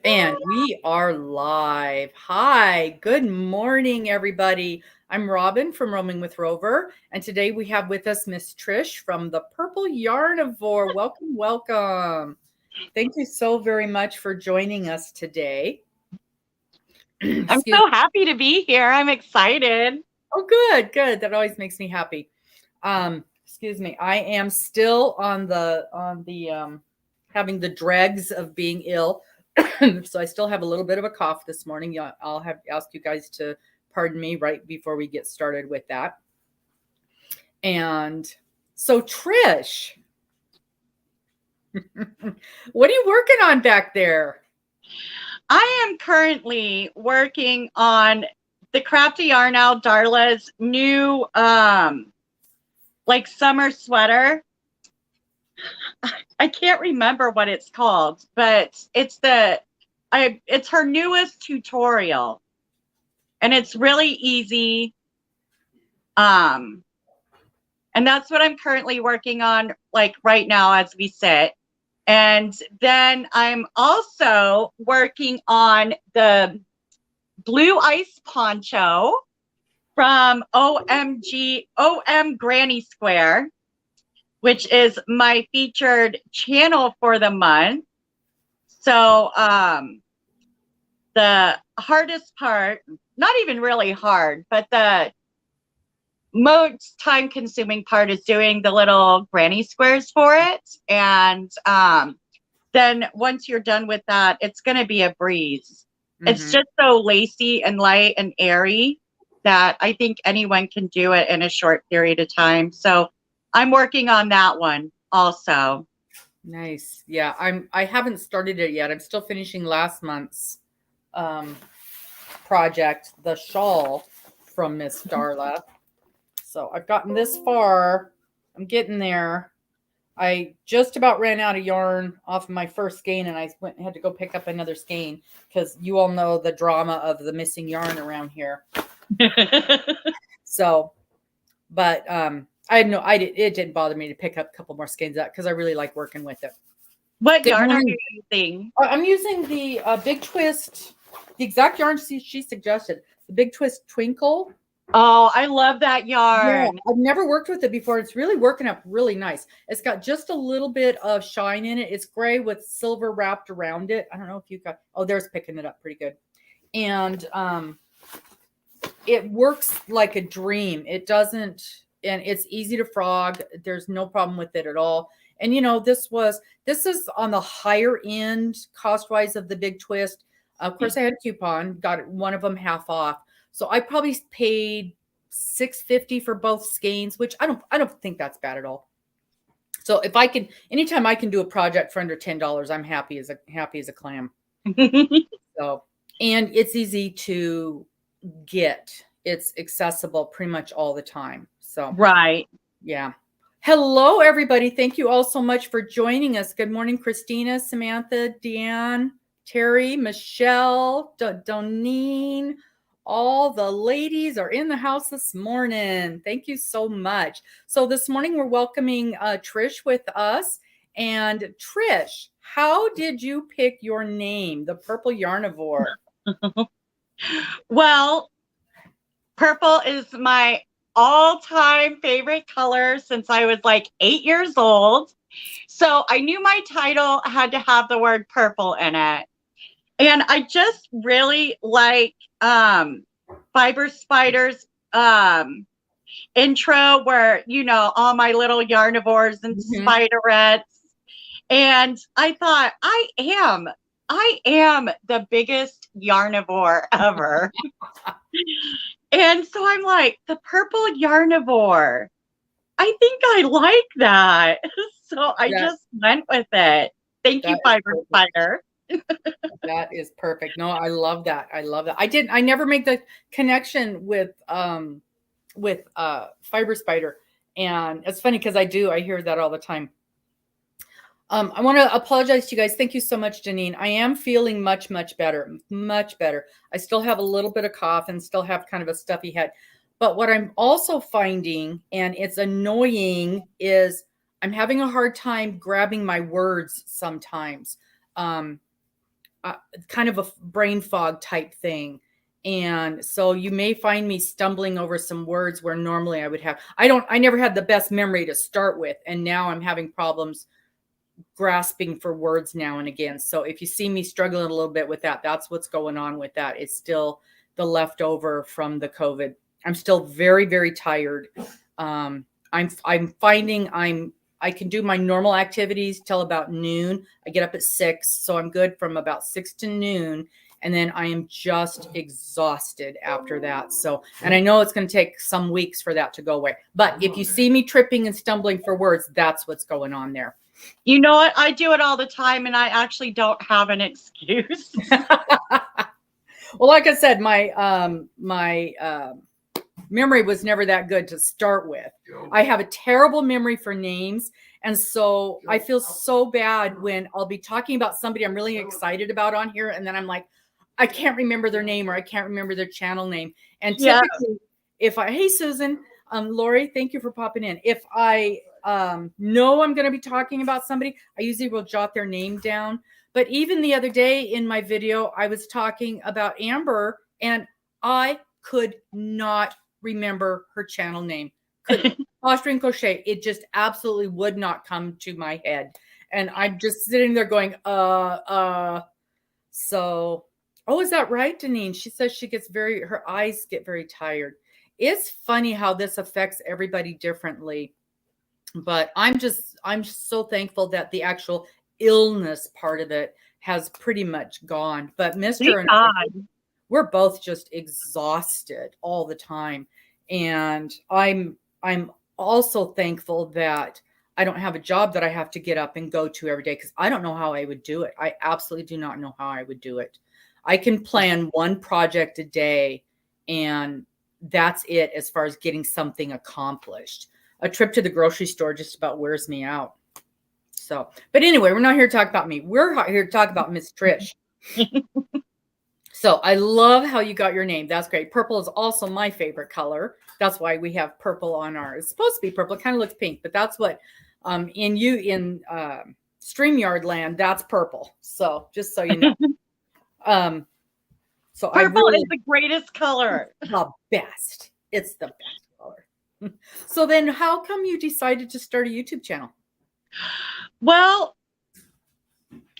And we are live. Hi, good morning, everybody. I'm Robin from Roaming with Rover, and today we have with us Miss Trish from the Purple Yarnivore. Welcome, welcome. Thank you so very much for joining us today. I'm so happy to be here. I'm excited. Oh, good, good. That always makes me happy. Excuse me. I am still on the having the dregs of being ill. So I still have a little bit of a cough this morning. Yeah, I'll have ask you guys to pardon me right before we get started with that. And so Trish, what are you working on back there? I am currently working on the Crafty Yarn Owl Darla's new like summer sweater. I can't remember what it's called, but it's her newest tutorial. And it's really easy. And that's what I'm currently working on like right now as we sit. And then I'm also working on the blue ice poncho from OM Granny Square, which is my featured channel for the month. So the hardest part, not even really hard, but the most time-consuming part is doing the little granny squares for it. And then once you're done with that, it's going to be a breeze. Mm-hmm. It's just so lacy and light and airy that I think anyone can do it in a short period of time. So I'm working on that one also. Nice. Yeah, I haven't started it yet. I'm still finishing last month's project, the shawl from Miss Darla. So I've gotten this far. I'm getting there. I just about ran out of yarn off of my first skein, and I went and had to go pick up another skein because you all know the drama of the missing yarn around here. So, but it didn't bother me to pick up a couple more skeins out because I really like working with it. What yarn are you using? I'm using the Big Twist, the exact yarn she suggested, the Big Twist Twinkle. Oh, I love that yarn. Yeah, I've never worked with it before. It's really working up really nice. It's got just a little bit of shine in it. It's gray with silver wrapped around it. I don't know if you got, there's picking it up pretty good. And it works like a dream. It doesn't, and it's easy to frog. There's no problem with it at all. And this is on the higher end cost-wise of the Big Twist. Of course, I had a coupon, got one of them half off. So I probably paid $6.50 for both skeins, which I don't think that's bad at all. So if I can, anytime I can do a project for under $10, I'm happy as a clam. So, and it's easy to get. It's accessible pretty much all the time. So right. Yeah. Hello, everybody. Thank you all so much for joining us. Good morning, Christina, Samantha, Deanne, Terry, Michelle, Doneen. All the ladies are in the house this morning. Thank you so much. So this morning we're welcoming Trish with us. And Trish, how did you pick your name, the Purple Yarnivore? Well, purple is my all-time favorite color since I was like 8 years old. So I knew my title had to have the word purple in it. And I just really like Fiber Spider's intro where, all my little yarnivores and spiderettes. And I thought, I am the biggest yarnivore ever. And so I'm like, the Purple Yarnivore. I think I like that. So I just went with it. Thank you, Fiber Spider. That is perfect. No, I love that. I love that. I never make the connection with Fiber Spider. And it's funny because I hear that all the time. I want to apologize to you guys. Thank you so much, Janine. I am feeling much, much better. Much better. I still have a little bit of cough and still have kind of a stuffy head. But what I'm also finding, and it's annoying, is I'm having a hard time grabbing my words sometimes. kind of a brain fog type thing. And so you may find me stumbling over some words where normally I would have. I never had the best memory to start with. And now I'm having problems grasping for words now and again. So if you see me struggling a little bit with that, that's what's going on with that. It's still the leftover from the COVID. I'm still very, very tired. I'm finding I can do my normal activities till about noon. I get up at 6, so I'm good from about 6 to noon. And then I am just exhausted after that. So, and I know it's going to take some weeks for that to go away. But if you see me tripping and stumbling for words, that's what's going on there. You know what? I do it all the time, and I actually don't have an excuse. Well, like I said, my memory was never that good to start with. I have a terrible memory for names. And so I feel so bad when I'll be talking about somebody I'm really excited about on here. And then I'm like, I can't remember their name, or I can't remember their channel name. And typically hey, Susan, Lori, thank you for popping in. If I know I'm going to be talking about somebody, I usually will jot their name down. But even the other day in my video, I was talking about Amber, and I could not remember her channel name. Posturing Crochet. It just absolutely would not come to my head. And I'm just sitting there going, So, oh, is that right, Deneen? She says her eyes get very tired. It's funny how this affects everybody differently. But I'm so thankful that the actual illness part of it has pretty much gone. But Mr. and I, we're both just exhausted all the time. And I'm also thankful that I don't have a job that I have to get up and go to every day, because I don't know how I would do it. I absolutely do not know how I would do it. I can plan one project a day, and that's it as far as getting something accomplished. A trip to the grocery store just about wears me out. So, but anyway, we're not here to talk about me. We're here to talk about Miss Trish. So I love how you got your name. That's great. Purple is also my favorite color. That's why we have purple on ours. It's supposed to be purple. It kind of looks pink, but that's what in StreamYard land, that's purple. So just so you know. So purple is the greatest color. The best. It's the best color. So then how come you decided to start a YouTube channel? Well,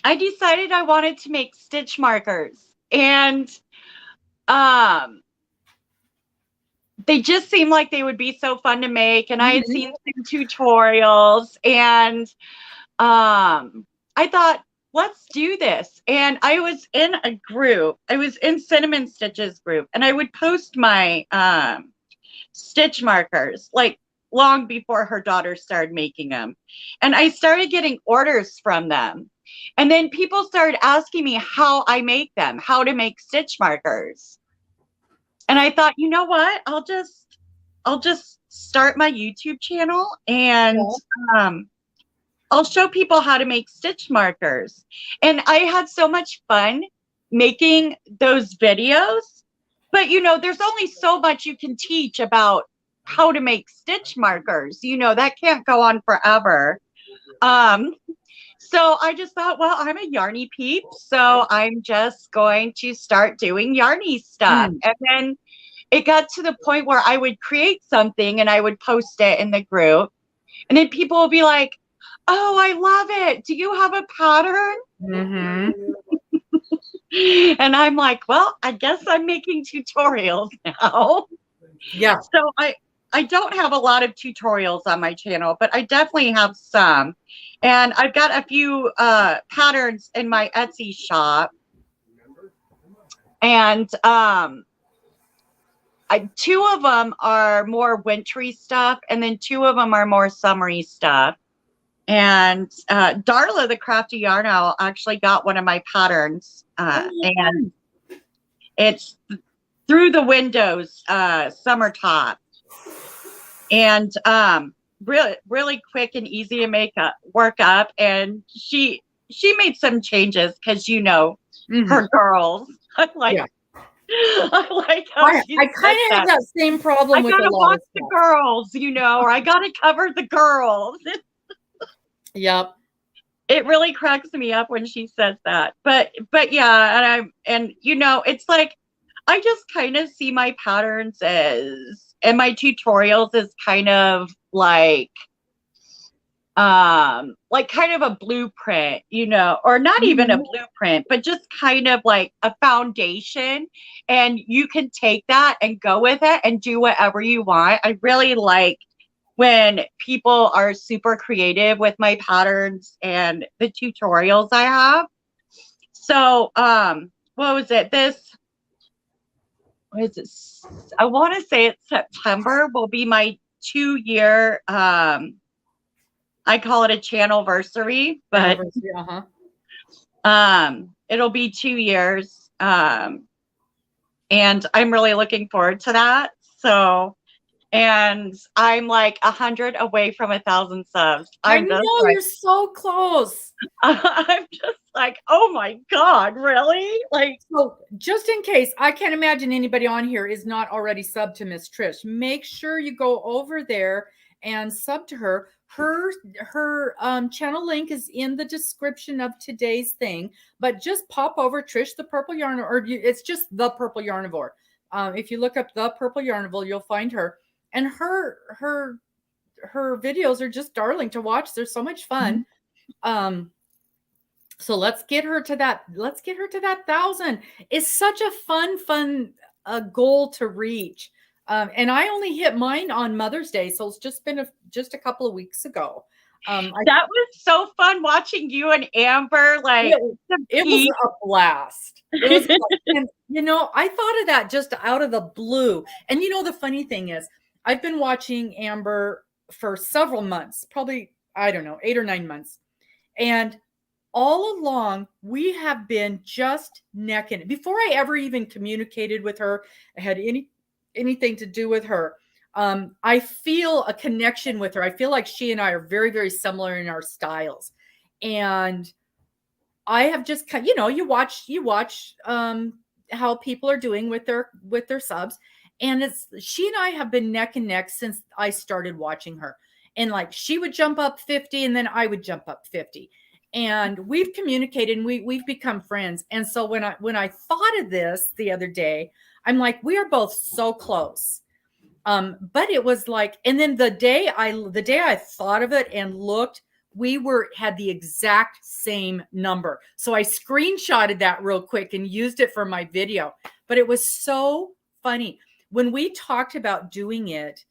I decided I wanted to make stitch markers, and they just seemed like they would be so fun to make. And I had seen some tutorials, and I thought, let's do this. And I was in a group. I was in Cinnamon Stitches group, and I would post my stitch markers like long before her daughter started making them. And I started getting orders from them. And then people started asking me how I make them, how to make stitch markers. And I thought, you know what? I'll just start my YouTube channel, and I'll show people how to make stitch markers. And I had so much fun making those videos. But, you know, there's only so much you can teach about how to make stitch markers. You know, that can't go on forever. So I just thought, well, I'm a yarny peep, so I'm just going to start doing yarny stuff. And then it got to the point where I would create something and I would post it in the group. And then people would be like, oh, I love it. Do you have a pattern? And I'm like, well, I guess I'm making tutorials now. Yeah. So I don't have a lot of tutorials on my channel, but I definitely have some. And I've got a few patterns in my Etsy shop. And two of them are more wintry stuff, and then two of them are more summery stuff. And Darla, the Crafty Yarn Owl, actually got one of my patterns. And it's Through the Windows summer top. And really quick and easy to work up. And she made some changes because, you know, her girls. I like how I kind of have that same problem with a lot of stuff. I gotta watch the girls, you know, or I gotta cover the girls. Yep. it really cracks me up when she says that. But yeah, and it's like I just kind of see my patterns and my tutorials as kind of like kind of a blueprint, or not even a blueprint, but just kind of like a foundation, and you can take that and go with it and do whatever you want. I really like when people are super creative with my patterns and the tutorials I have. So, what was it? What is it? I want to say it's September will be my 2-year, I call it a channelversary, but it'll be 2 years. And I'm really looking forward to that. So, and I'm like 100 away from 1,000 subs. I know, you're so close. I'm just like, oh my God, really? Like, so just in case, I can't imagine anybody on here is not already subbed to Miss Trish. Make sure you go over there and sub to her. Her channel link is in the description of today's thing, but just pop over Trish the Purple Yarnivore, or it's just the Purple Yarnivore. If you look up the Purple Yarnivore, you'll find her, and her videos are just darling to watch. They're so much fun. So let's get her to that. Let's get her to that 1,000. It's such a fun goal to reach. And I only hit mine on Mother's Day, so it's just been just a couple of weeks ago. That was so fun watching you and Amber. Like, it was a blast. It was, and, I thought of that just out of the blue. And the funny thing is, I've been watching Amber for several months, probably, I don't know, 8 or 9 months. And all along, we have been just neck and before I ever even communicated with her, I had anything to do with her. I feel a connection with her. I feel like she and I are very, very similar in our styles. And I have just, you watch how people are doing with their subs. And she and I have been neck and neck since I started watching her. And like, she would jump up 50 and then I would jump up 50. And we've communicated and we've become friends. And so when I thought of this the other day, I'm like, we are both so close. But it was like, and then the day I thought of it and looked, we had the exact same number. So I screenshotted that real quick and used it for my video. But it was so funny. When we talked about doing it,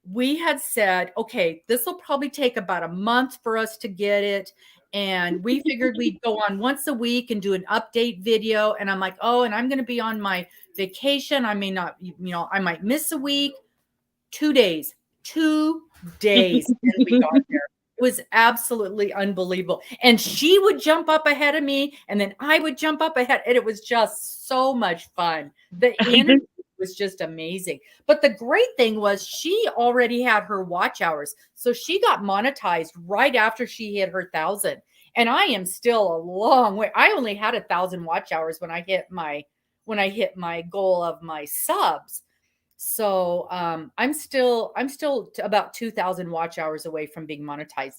we had said, okay, this will probably take about a month for us to get it. And we figured we'd go on once a week and do an update video. And I'm like, oh, and I'm going to be on my vacation. I may not, I might miss a week. 2 days. 2 days. And we got there. It was absolutely unbelievable. And she would jump up ahead of me, and then I would jump up ahead. And it was just so much fun. The energy was just amazing. But the great thing was she already had her watch hours. So she got monetized right after she hit her 1,000. And I am still a long way. I only had 1,000 watch hours when I hit my goal of my subs. So I'm still about 2,000 watch hours away from being monetized.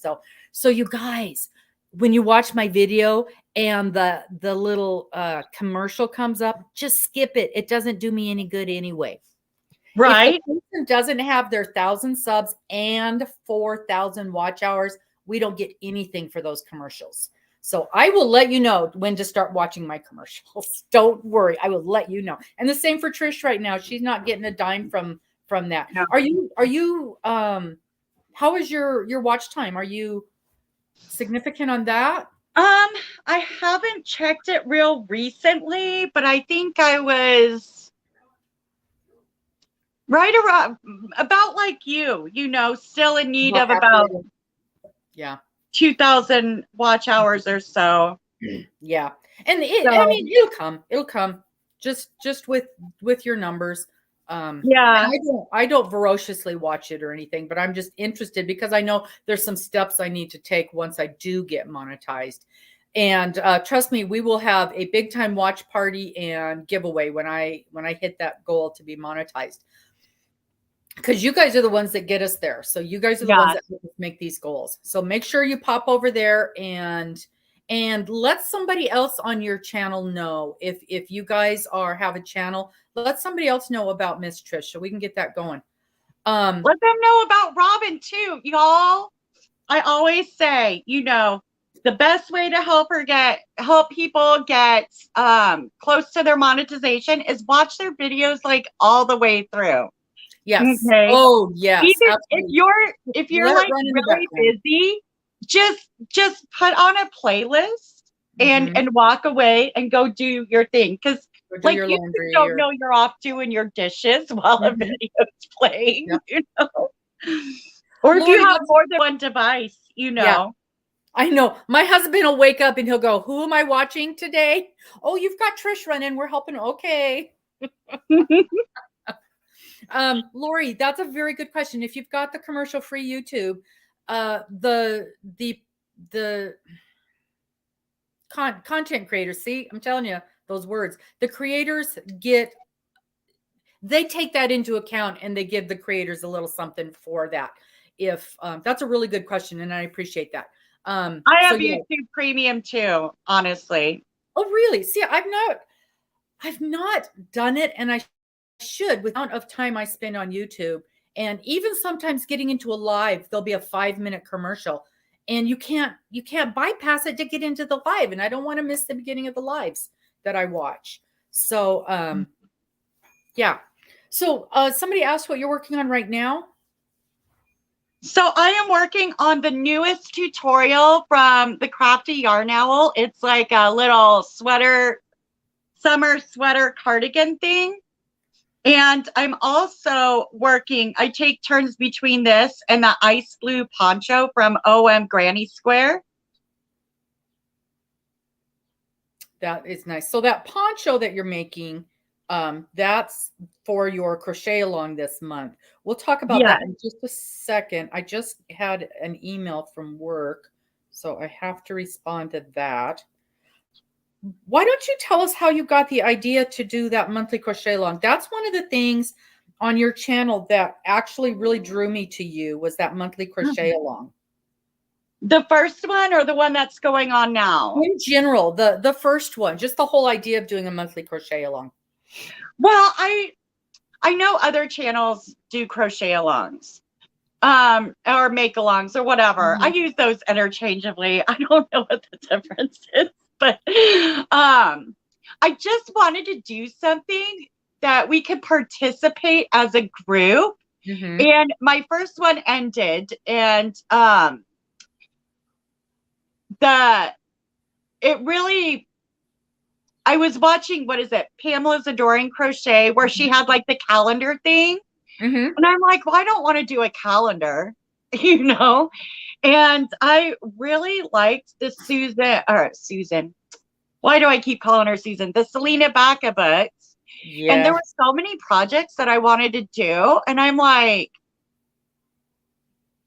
So you guys, when you watch my video and the little commercial comes up, just skip it. It doesn't do me any good anyway. Right. If the person doesn't have their 1,000 subs and 4,000 watch hours, we don't get anything for those commercials. So I will let you know when to start watching my commercials. Don't worry. I will let you know. And the same for Trish right now. She's not getting a dime from that. No. Are you how is your watch time? Are you significant on that? I haven't checked it real recently, but I think I was right around about like you, still in need of about 2,000 watch hours or so. Yeah. And I mean, it'll come just with your numbers. Yeah. I don't ferociously watch it or anything, but I'm just interested because I know there's some steps I need to take once I do get monetized. And trust me, we will have a big time watch party and giveaway when I hit that goal to be monetized. because you guys are the ones that get us there. So you guys are the ones that help us make these goals. So make sure you pop over there and let somebody else on your channel know. If you guys have a channel, let somebody else know about Miss Trish so we can get that going. Let them know about Robin too, y'all. I always say, the best way to help people get close to their monetization is watch their videos like all the way through. Yes. Okay. Oh, yes. Even if you're like really busy, just put on a playlist and walk away and go do your thing. Because like you don't know you're off doing your dishes while a video's playing, Or if you have more than one device, Yeah. I know. My husband will wake up and he'll go, "Who am I watching today? Oh, you've got Trish running. We're helping." Okay. Lori, that's a very good question. If you've got the commercial-free YouTube, the content creators, see, I'm telling you those words. The creators they take that into account and they give the creators a little something for that. If that's a really good question, and I appreciate that. I have YouTube Premium too, honestly. Oh, really? See, I've not done it, and I should, with the amount of time I spend on YouTube. And even sometimes getting into a live, there'll be a 5-minute commercial, and you can't bypass it to get into the live. And I don't want to miss the beginning of the lives that I watch. So, yeah. So somebody asked what you're working on right now. So I am working on the newest tutorial from the Crafty Yarn Owl. It's like a little summer sweater cardigan thing. And I'm also I take turns between this and the ice blue poncho from OM Granny Square. That is nice. So that poncho that you're making, that's for your crochet along this month. We'll talk about that in just a second. I just had an email from work, so I have to respond to that. Why don't you tell us how you got the idea to do that monthly crochet along? That's one of the things on your channel that actually really drew me to you, was that monthly crochet along. The first one or the one that's going on now? In general, the first one, just the whole idea of doing a monthly crochet along. Well, I know other channels do crochet alongs, or make alongs or whatever. I use those interchangeably. I don't know what the difference is, but I just wanted to do something that we could participate as a group. And my first one ended, and I was watching, what is it, Pamela's Adoring Crochet, where she had like the calendar thing. And I'm like, well, I don't want to do a calendar, And I really liked the Susan. Why do I keep calling her Susan? The Selena Baca books. Yeah. And there were so many projects that I wanted to do. And I'm like,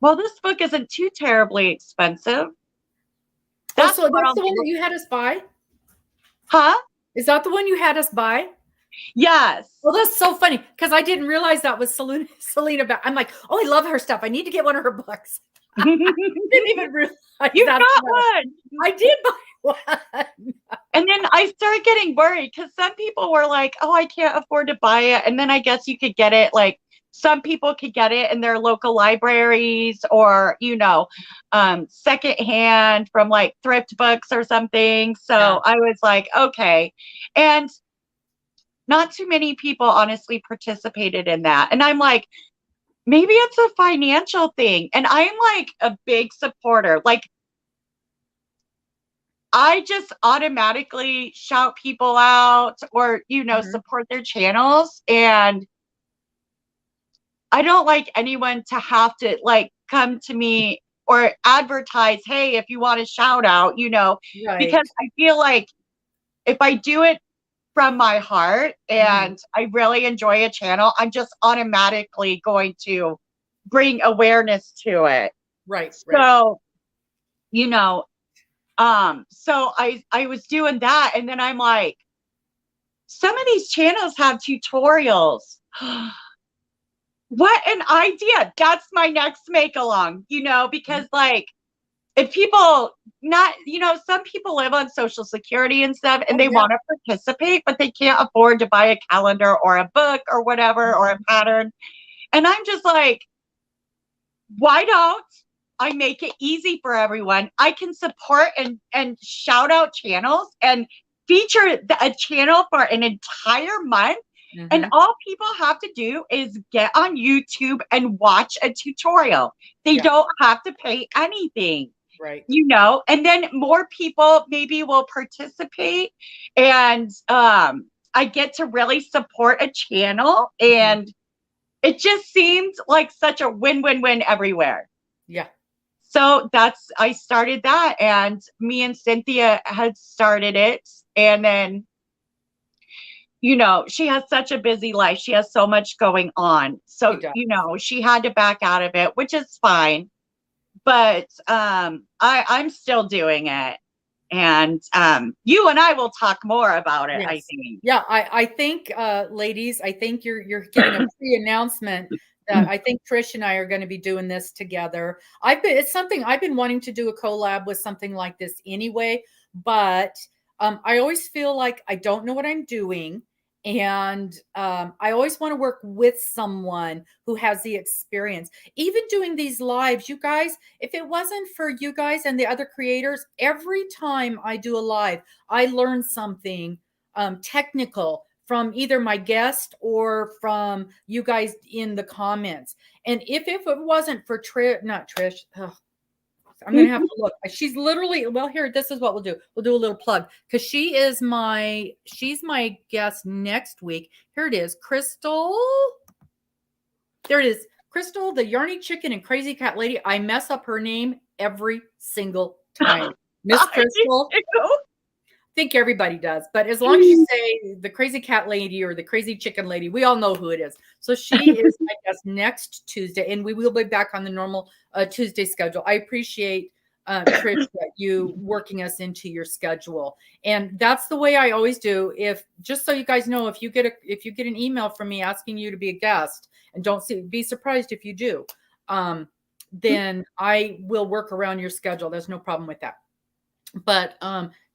well, this book isn't too terribly expensive. That's the one that you had us buy? Huh? Is that the one you had us buy? Yes. Well, that's so funny because I didn't realize that was Selena Baca. I'm like, oh, I love her stuff. I need to get one of her books. I didn't even realize you got one. I did buy one. And then I started getting worried because some people were like, oh, I can't afford to buy it. And then I guess you could get it, like some people could get it in their local libraries or, secondhand from like thrift books or something. So I was like, okay. And not too many people honestly participated in that. And I'm like, maybe it's a financial thing. And I'm like a big supporter. Like, I just automatically shout people out or, support their channels. And I don't like anyone to have to like come to me or advertise, hey, if you want a shout out, because I feel like if I do it from my heart and I really enjoy a channel, I'm just automatically going to bring awareness to it. Right. So, so I was doing that. And then I'm like, some of these channels have tutorials. what an idea. That's my next make along, because like if people some people live on Social Security and stuff and they want to participate, but they can't afford to buy a calendar or a book or whatever, or a pattern. And I'm just like, why don't I make it easy for everyone? I can support and shout out channels and feature a channel for an entire month. Mm-hmm. And all people have to do is get on YouTube and watch a tutorial. They don't have to pay anything. Right. And then more people maybe will participate, and I get to really support a channel, and it just seemed like such a win-win-win everywhere. Yeah. So I started that, and me and Cynthia had started it. And then, she has such a busy life. She has so much going on. So, she had to back out of it, which is fine. But I'm still doing it. And you and I will talk more about it, I think. Yeah, I think, ladies, I think you're getting a pre-announcement that I think Trish and I are going to be doing this together. It's something I've been wanting to do, a collab with something like this anyway, but I always feel like I don't know what I'm doing. And I always want to work with someone who has the experience. Even doing these lives, you guys, if it wasn't for you guys and the other creators, every time I do a live, I learn something technical from either my guest or from you guys in the comments. And if it wasn't for not Trish, I'm going to have to look. She's literally, here, this is what we'll do. We'll do a little plug because she's my guest next week. Here it is. Crystal. There it is. Crystal, the Yarny Chicken and Crazy Cat Lady. I mess up her name every single time. Miss Crystal. I think everybody does, but as long as you say the Crazy Cat Lady or the Crazy Chicken Lady, we all know who it is. So she is my guest next Tuesday, and we will be back on the normal Tuesday schedule. I appreciate Trish, you working us into your schedule, and that's the way I always do. Just so you guys know, if you get an email from me asking you to be a guest, and be surprised if you do, then I will work around your schedule. There's no problem with that. But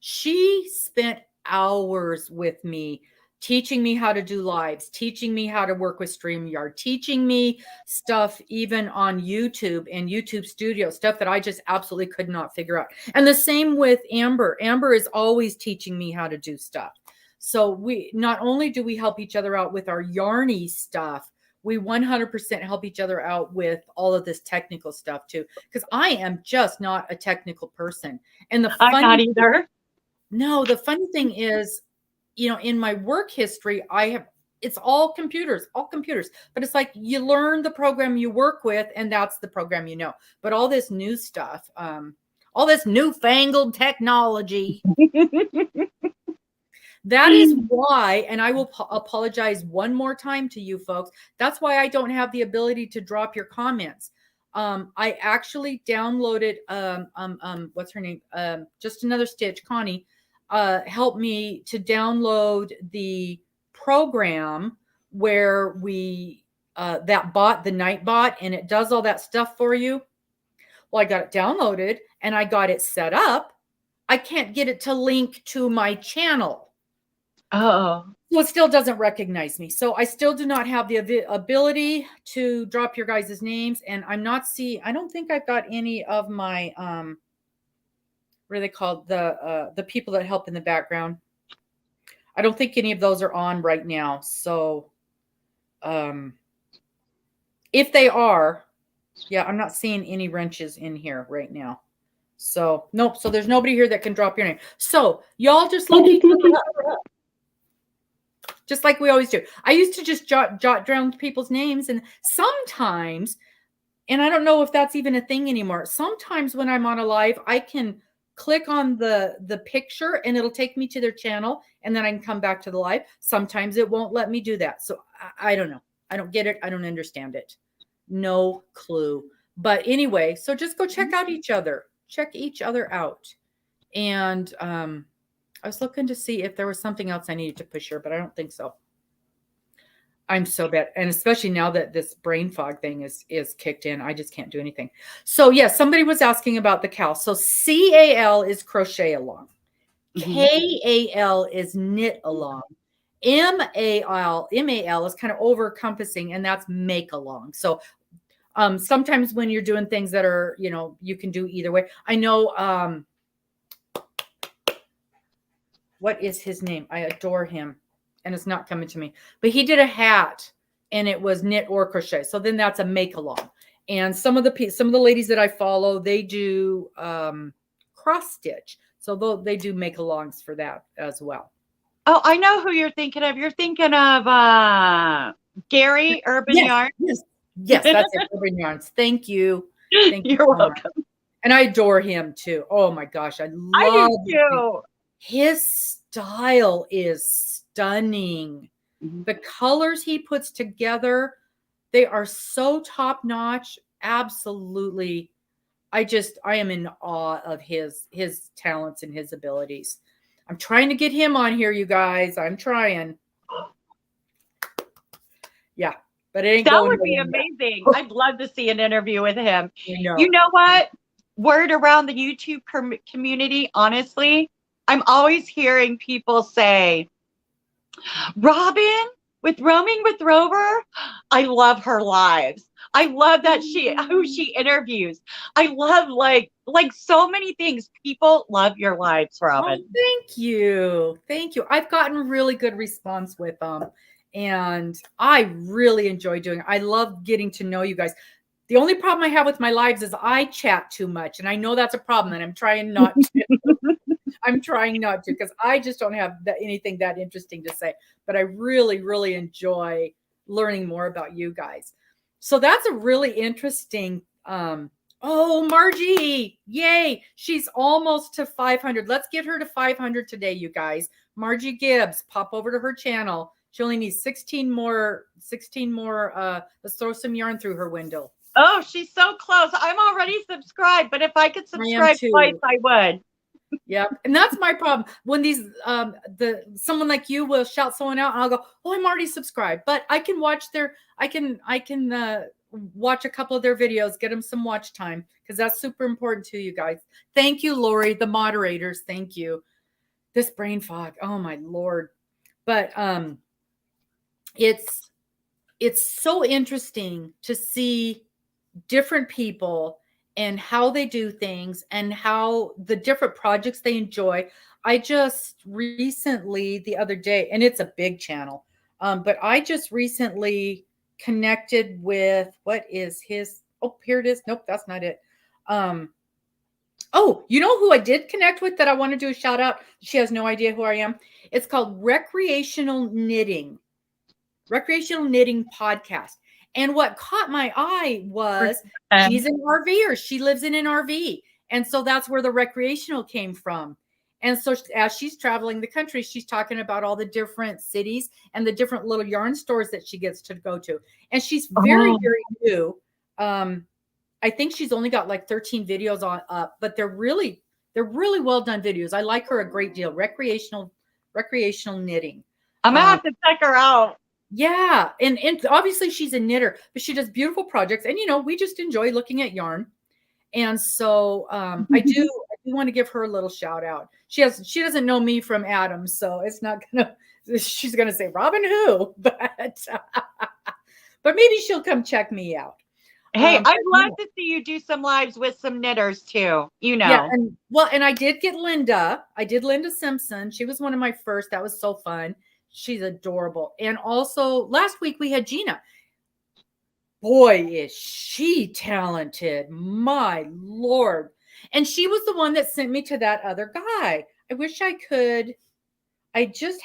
she spent hours with me teaching me how to do lives, teaching me how to work with StreamYard, teaching me stuff even on YouTube and YouTube Studio, stuff that I just absolutely could not figure out. And the same with Amber. Amber is always teaching me how to do stuff. So we not only do we help each other out with our yarny stuff, we 100% help each other out with all of this technical stuff too, because I am just not a technical person. And I'm not either. No, the funny thing is, in my work history, it's all computers, but it's like you learn the program you work with, and that's the program But all this new stuff, all this newfangled technology, that is why, and I will apologize one more time to you folks, that's why I don't have the ability to drop your comments. I actually downloaded, what's her name? Just Another Stitch, Connie, helped me to download the program where that bot, the night bot, and it does all that stuff for you. Well, I got it downloaded and I got it set up. I can't get it to link to my channel. Oh. So it still doesn't recognize me. So I still do not have the ability to drop your guys' names. And I don't think I've got any of my, what are they called? The people that help in the background. I don't think any of those are on right now. So if they are, I'm not seeing any wrenches in here right now. So nope. So there's nobody here that can drop your name. So y'all just look each other up. Just like we always do. I used to just jot down people's names, and sometimes, and I don't know if that's even a thing anymore, sometimes when I'm on a live, I can click on the picture and it'll take me to their channel, and then I can come back to the live. Sometimes it won't let me do that. So I don't know. I don't get it. I don't understand it. No clue. But anyway, so just go check out each other. Check each other out. And I was looking to see if there was something else I needed to push here, but I don't think so. I'm so bad. And especially now that this brain fog thing is kicked in, I just can't do anything. So yes, somebody was asking about the CAL. So CAL is crochet along. KAL is knit along. MAL is kind of over encompassing, and that's make along. So sometimes when you're doing things that are, you can do either way. I know, what is his name? I adore him, and it's not coming to me, but he did a hat and it was knit or crochet. So then that's a make along. And some of the ladies that I follow, they do cross stitch. So they do make alongs for that as well. Oh, I know who you're thinking of. You're thinking of Gary Urban Yarn. Yes, that's it. Urban Yarns. Thank you. You're welcome. And I adore him too. Oh my gosh, I love him. His style is stunning. The colors he puts together, they are so top notch. Absolutely. I am in awe of his talents and his abilities. I'm trying to get him on here, you guys. I'm trying. Yeah, but it ain't that going would be amazing. I'd love to see an interview with him. You know what? Word around the YouTube community, honestly, I'm always hearing people say, Robin with Roaming with Rover, I love her lives. I love that who she interviews. I love like so many things. People love your lives, Robin. Oh, thank you. Thank you. I've gotten really good response with them. And I really enjoy doing it. I love getting to know you guys. The only problem I have with my lives is I chat too much. And I know that's a problem, and I'm trying not to. I'm trying not to, because I just don't have anything that interesting to say. But I really, really enjoy learning more about you guys. So that's a really interesting. Oh, Margie, yay. She's almost to 500. Let's get her to 500 today, you guys. Margie Gibbs, pop over to her channel. She only needs 16 more. Let's throw some yarn through her window. Oh, she's so close. I'm already subscribed, but if I could subscribe twice, I would. Yeah, and that's my problem. When these someone like you will shout someone out, and I'll go, "Oh, I'm already subscribed," but I can watch I can watch a couple of their videos, get them some watch time, because that's super important to you guys. Thank you, Lori, the moderators. Thank you. This brain fog, oh my Lord. But it's so interesting to see different people and how they do things and how the different projects they enjoy. I just recently, the other day, and it's a big channel, but I just recently connected with, what is his, oh, here it is. Nope, that's not it. Oh, you know who I did connect with that I want to do a shout out? She has no idea who I am. It's called Recreational Knitting Podcast. And what caught my eye was she's an RVer. She lives in an RV. And so that's where the recreational came from. And so as she's traveling the country, she's talking about all the different cities and the different little yarn stores that she gets to go to. And she's very, very new. I think she's only got like 13 videos up, but they're really well done videos. I like her a great deal. Recreational knitting. I'm gonna have to check her out. Yeah, and obviously she's a knitter, but she does beautiful projects, and we just enjoy looking at yarn. And so I do want to give her a little shout out. She doesn't know me from Adam, so it's not gonna. She's gonna say Robin who, but maybe she'll come check me out. Hey, I'd love to see you do some lives with some knitters too. Yeah, and I did get Linda. I did Linda Simpson. She was one of my first. That was so fun. She's adorable. And also last week we had Gina. Boy, is she talented. My Lord. And she was the one that sent me to that other guy. I wish I could. It just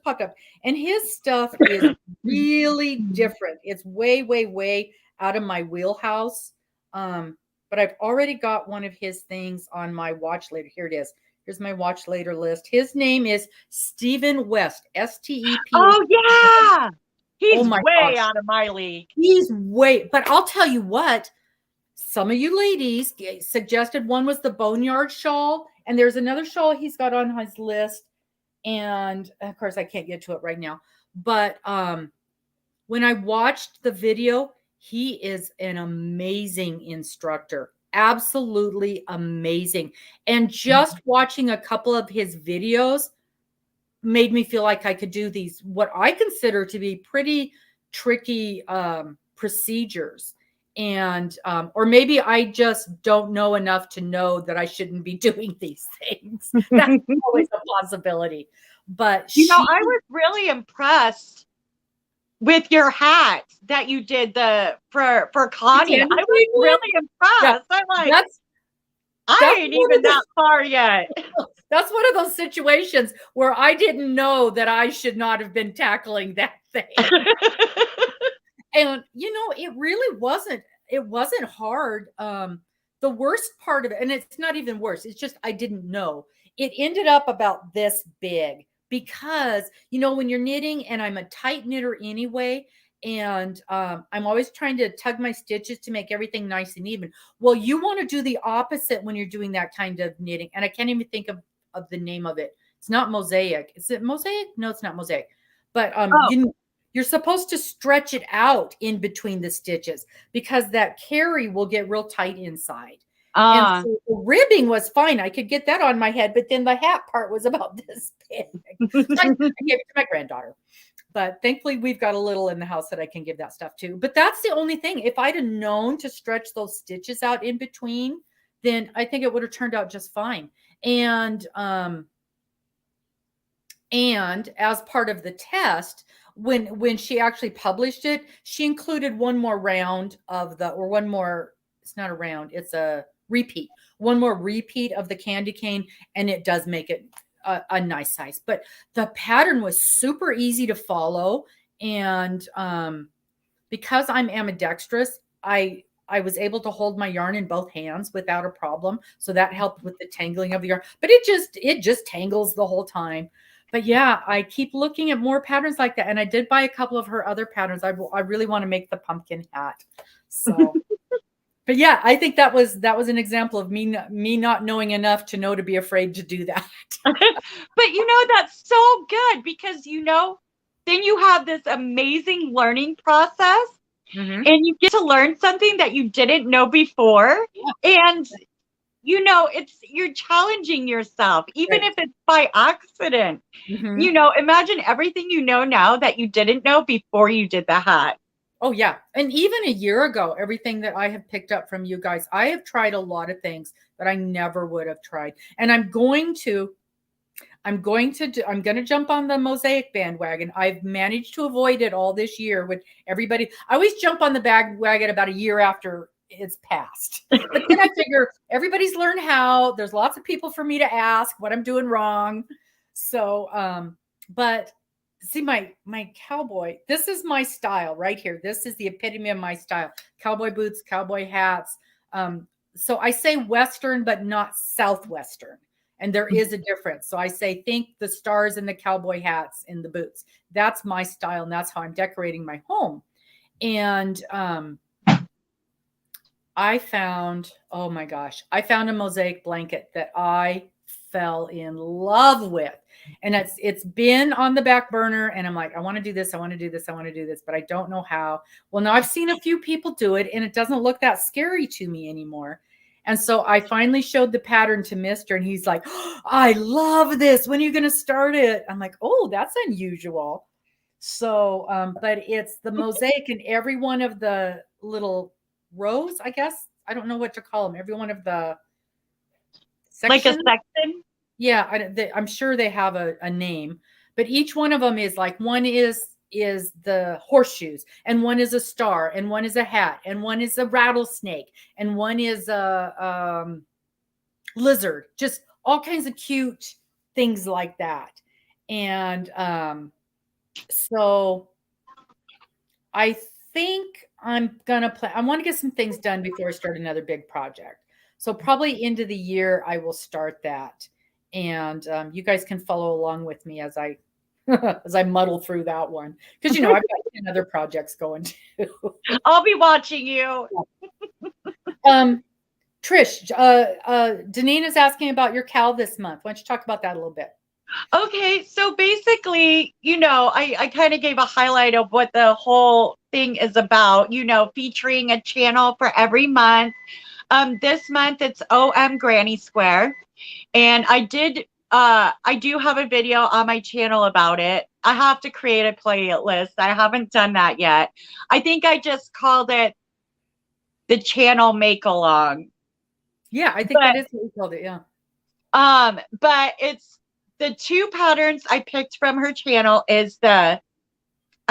popped up. And his stuff is really different. It's way, way, way out of my wheelhouse. But I've already got one of his things on my watch later. Here it is. Here's my watch later list. His name is Stephen West, STEP. Oh, yeah. He's way out of my league. But I'll tell you what, some of you ladies suggested one was the Boneyard shawl, and there's another shawl he's got on his list. And of course, I can't get to it right now. But when I watched the video, he is an amazing instructor. Absolutely amazing. And just watching a couple of his videos made me feel like I could do these, what I consider to be pretty tricky procedures. And, or maybe I just don't know enough to know that I shouldn't be doing these things. That's always a possibility. But you know, I was really impressed with your hat that you did for Connie. I was really impressed. I'm like, I ain't even that far yet. That's one of those situations where I didn't know that I should not have been tackling that thing. And you know, it really wasn't hard. The worst part of it, and it's not even worse, it's just I didn't know. It ended up about this big because, you know, when you're knitting, and I'm a tight knitter anyway, and I'm always trying to tug my stitches to make everything nice and even. Well, you want to do the opposite when you're doing that kind of knitting. And I can't even think of the name of it. It's not mosaic. Is it mosaic? No, it's not mosaic. But you're supposed to stretch it out in between the stitches because that carry will get real tight inside. And so the ribbing was fine. I could get that on my head, but then the hat part was about this big. So I gave it to my granddaughter. But thankfully, we've got a little in the house that I can give that stuff to. But that's the only thing. If I'd have known to stretch those stitches out in between, then I think it would have turned out just fine. And as part of the test, when she actually published it, she included one more round of it's not a round, it's a repeat. One more repeat of the candy cane, and it does make it a nice size. But the pattern was super easy to follow, and because I'm ambidextrous, I was able to hold my yarn in both hands without a problem, so that helped with the tangling of the yarn. But it just tangles the whole time. But yeah, I keep looking at more patterns like that, and I did buy a couple of her other patterns. I really want to make the pumpkin hat. So but yeah, I think that was an example of me not knowing enough to know to be afraid to do that. But you know, that's so good because, you know, then you have this amazing learning process, and you get to learn something that you didn't know before. Yeah. And you know, you're challenging yourself, even if it's by accident. You know, imagine everything you know now that you didn't know before you did the hat. Oh yeah. And even a year ago, everything that I have picked up from you guys, I have tried a lot of things that I never would have tried. And I'm going to jump on the mosaic bandwagon. I've managed to avoid it all this year with everybody. I always jump on the bandwagon about a year after it's passed. But then I figure everybody's learned how. There's lots of people for me to ask what I'm doing wrong. So, but see, my cowboy, this is my style right here. This is the epitome of my style. Cowboy boots, cowboy hats. So I say Western, but not Southwestern. And there is a difference. So I say, think the stars and the cowboy hats and the boots. That's my style. And that's how I'm decorating my home. And I found a mosaic blanket that I fell in love with. And it's been on the back burner. And I'm like, I want to do this. I want to do this. I want to do this, but I don't know how. Well, now I've seen a few people do it, and it doesn't look that scary to me anymore. And so I finally showed the pattern to Mr. And he's like, oh, I love this. When are you going to start it? I'm like, oh, that's unusual. So, but it's the mosaic in every one of the little rows, I guess. I don't know what to call them. Every one of the sections. Like a section? Yeah, I'm sure they have a name. But each one of them is like, one is the horseshoes, and one is a star, and one is a hat, and one is a rattlesnake, and one is a lizard. Just all kinds of cute things like that. And so I think I'm gonna play. I want to get some things done before I start another big project. So probably into the year I will start that, and you guys can follow along with me as I muddle through that one, because you know I've got 10 other projects going too. I'll be watching you. Trish, Deneen is asking about your cow this month. Why don't you talk about that a little bit? Okay, so basically basically, I kind of gave a highlight of what the whole thing is about, featuring a channel for every month. This month it's OM Granny Square. And I do have a video on my channel about it. I have to create a playlist. I haven't done that yet. I think I just called it the channel make along. Yeah, I think that is what we called it. Yeah. But it's the two patterns I picked from her channel is I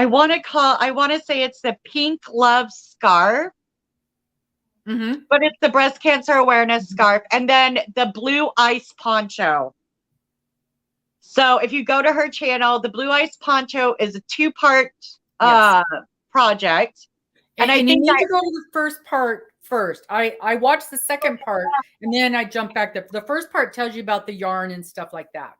want to say it's the Pink Love Scarf. Mm-hmm. But it's the breast cancer awareness scarf, and then the Blue Ice Poncho. So if you go to her channel, the Blue Ice Poncho is a 2-part project. And I think you need to go to the first part first. I watched the second part, and then I jumped back there. The first part tells you about the yarn and stuff like that.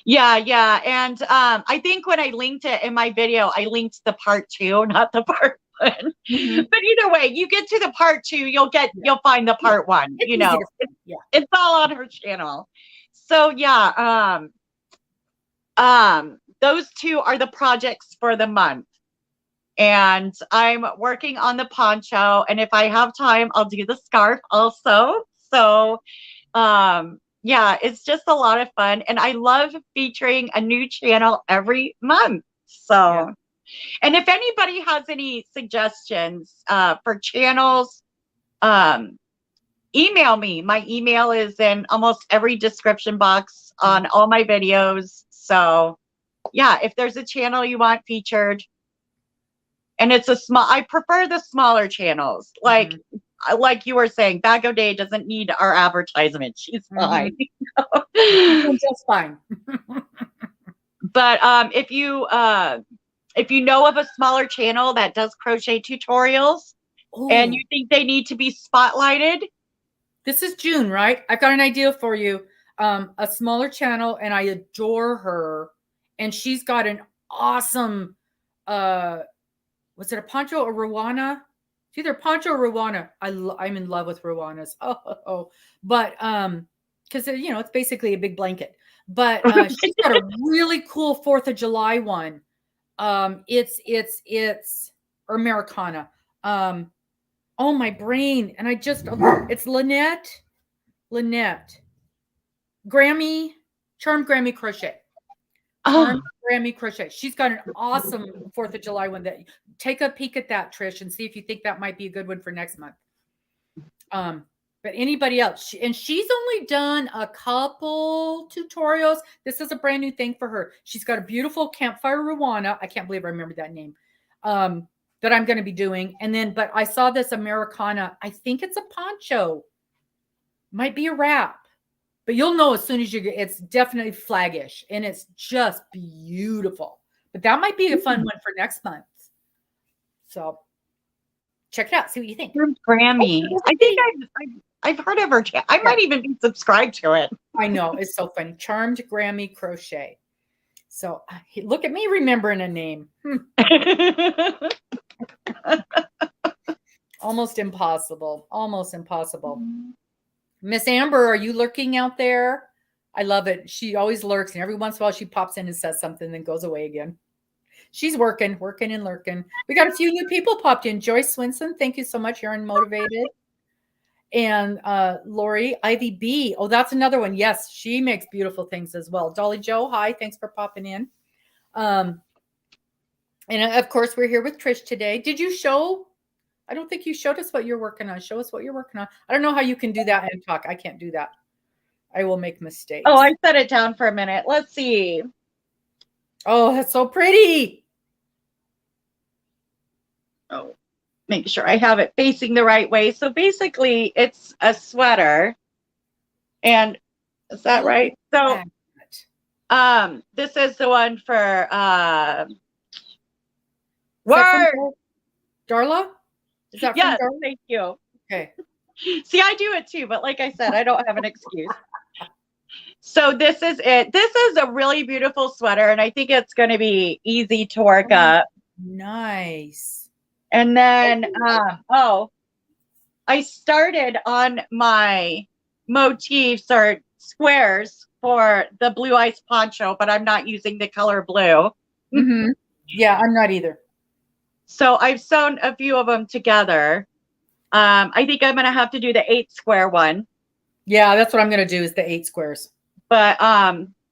Yeah. And I think when I linked it in my video, I linked the part 2, not the part 1. Mm-hmm. But either way, you get to the part 2, you'll find the part 1. It's all on her channel. So those two are the projects for the month. And I'm working on the poncho, and if I have time, I'll do the scarf also. So it's just a lot of fun, and I love featuring a new channel every month. So and if anybody has any suggestions for channels, email me. My email is in almost every description box on all my videos. So if there's a channel you want featured, and it's I prefer the smaller channels. Like you were saying, Bag O'Day doesn't need our advertisement. She's fine. Just fine. But if you know of a smaller channel that does crochet tutorials and you think they need to be spotlighted. This is June, right? I've got an idea for you. A smaller channel, and I adore her. And she's got an awesome, was it a poncho or Rowana? It's either poncho or Rowana. I'm in love with Rowanas. But because it's basically a big blanket. But she's got a really cool 4th of July one. It's Americana. Oh, my brain. And it's Lynette Charmed Grammy Crochet. Grammy Crochet. She's got an awesome 4th of July one. That take a peek at that, Trish, and see if you think that might be a good one for next month. But anybody else, she's only done a couple tutorials. This is a brand new thing for her. She's got a beautiful campfire Rowana. I can't believe I remember that name. That I'm going to be doing. And then, but I saw this Americana. I think it's a poncho. Might be a wrap. But you'll know as soon as it's definitely flaggish, and it's just beautiful. But that might be a fun one for next month. So check it out. See what you think. Grammy. I think I've heard of her. I might even be subscribed to it. I know. It's so funny. Charmed Grammy Crochet. So look at me remembering a name. Almost impossible. Miss Amber, are you lurking out there? I love it. She always lurks, and every once in a while she pops in and says something, then goes away again. She's working and lurking. We got a few new people popped in. Joyce Swinson, thank you so much. You're unmotivated. And Lori, Ivy B. Oh, that's another one. Yes, she makes beautiful things as well. Dolly Joe, hi. Thanks for popping in. And of course, we're here with Trish today. Did you show? I don't think you showed us what you're working on. Show us what you're working on. I don't know how you can do that and talk. I can't do that. I will make mistakes. Oh, I set it down for a minute. Let's see. Oh, that's so pretty. Oh, make sure I have it facing the right way. So basically, it's a sweater. And is that right? So this is the one for Word. Darla? Is that yes, from Darla? Thank you. Okay. See, I do it too, but like I said, I don't have an excuse. So this is it. This is a really beautiful sweater, and I think it's going to be easy to work up. Nice. And then, I started on my motifs or squares for the blue ice poncho, but I'm not using the color blue. Mm-hmm. Yeah, I'm not either. So I've sewn a few of them together. I think I'm going to have to do the 8 square one. Yeah, that's what I'm going to do is the 8 squares. But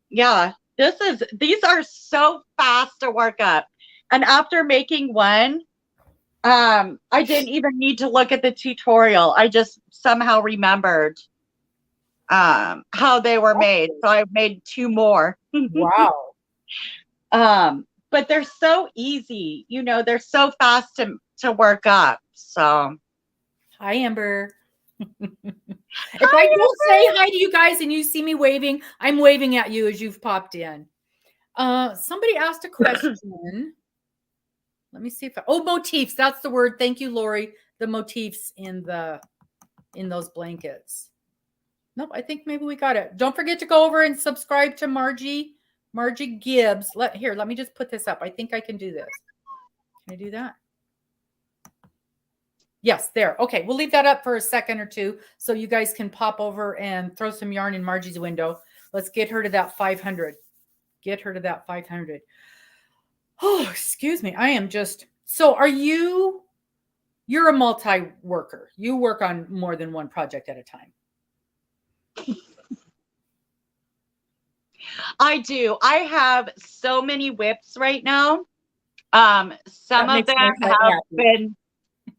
yeah, these are so fast to work up. And after making one, I didn't even need to look at the tutorial. I just somehow remembered how they were made. So I made 2 more. Wow. But they're so easy, you know, they're so fast to work up. So hi, Amber. If I don't say hi to you guys and you see me waving, I'm waving at you as you've popped in. Somebody asked a question. Let me see if motifs. That's the word. Thank you, Lori. The motifs in those blankets. Nope, I think maybe we got it. Don't forget to go over and subscribe to Margie Gibbs. Let me just put this up. I think I can do this. Can I do that? Yes, there. Okay, we'll leave that up for a second or two so you guys can pop over and throw some yarn in Margie's window. Let's get her to that 500. Get her to that 500. Oh, excuse me. I am just, so you're a multi-worker. You work on more than one project at a time. I do. I have so many whips right now. Some of them have been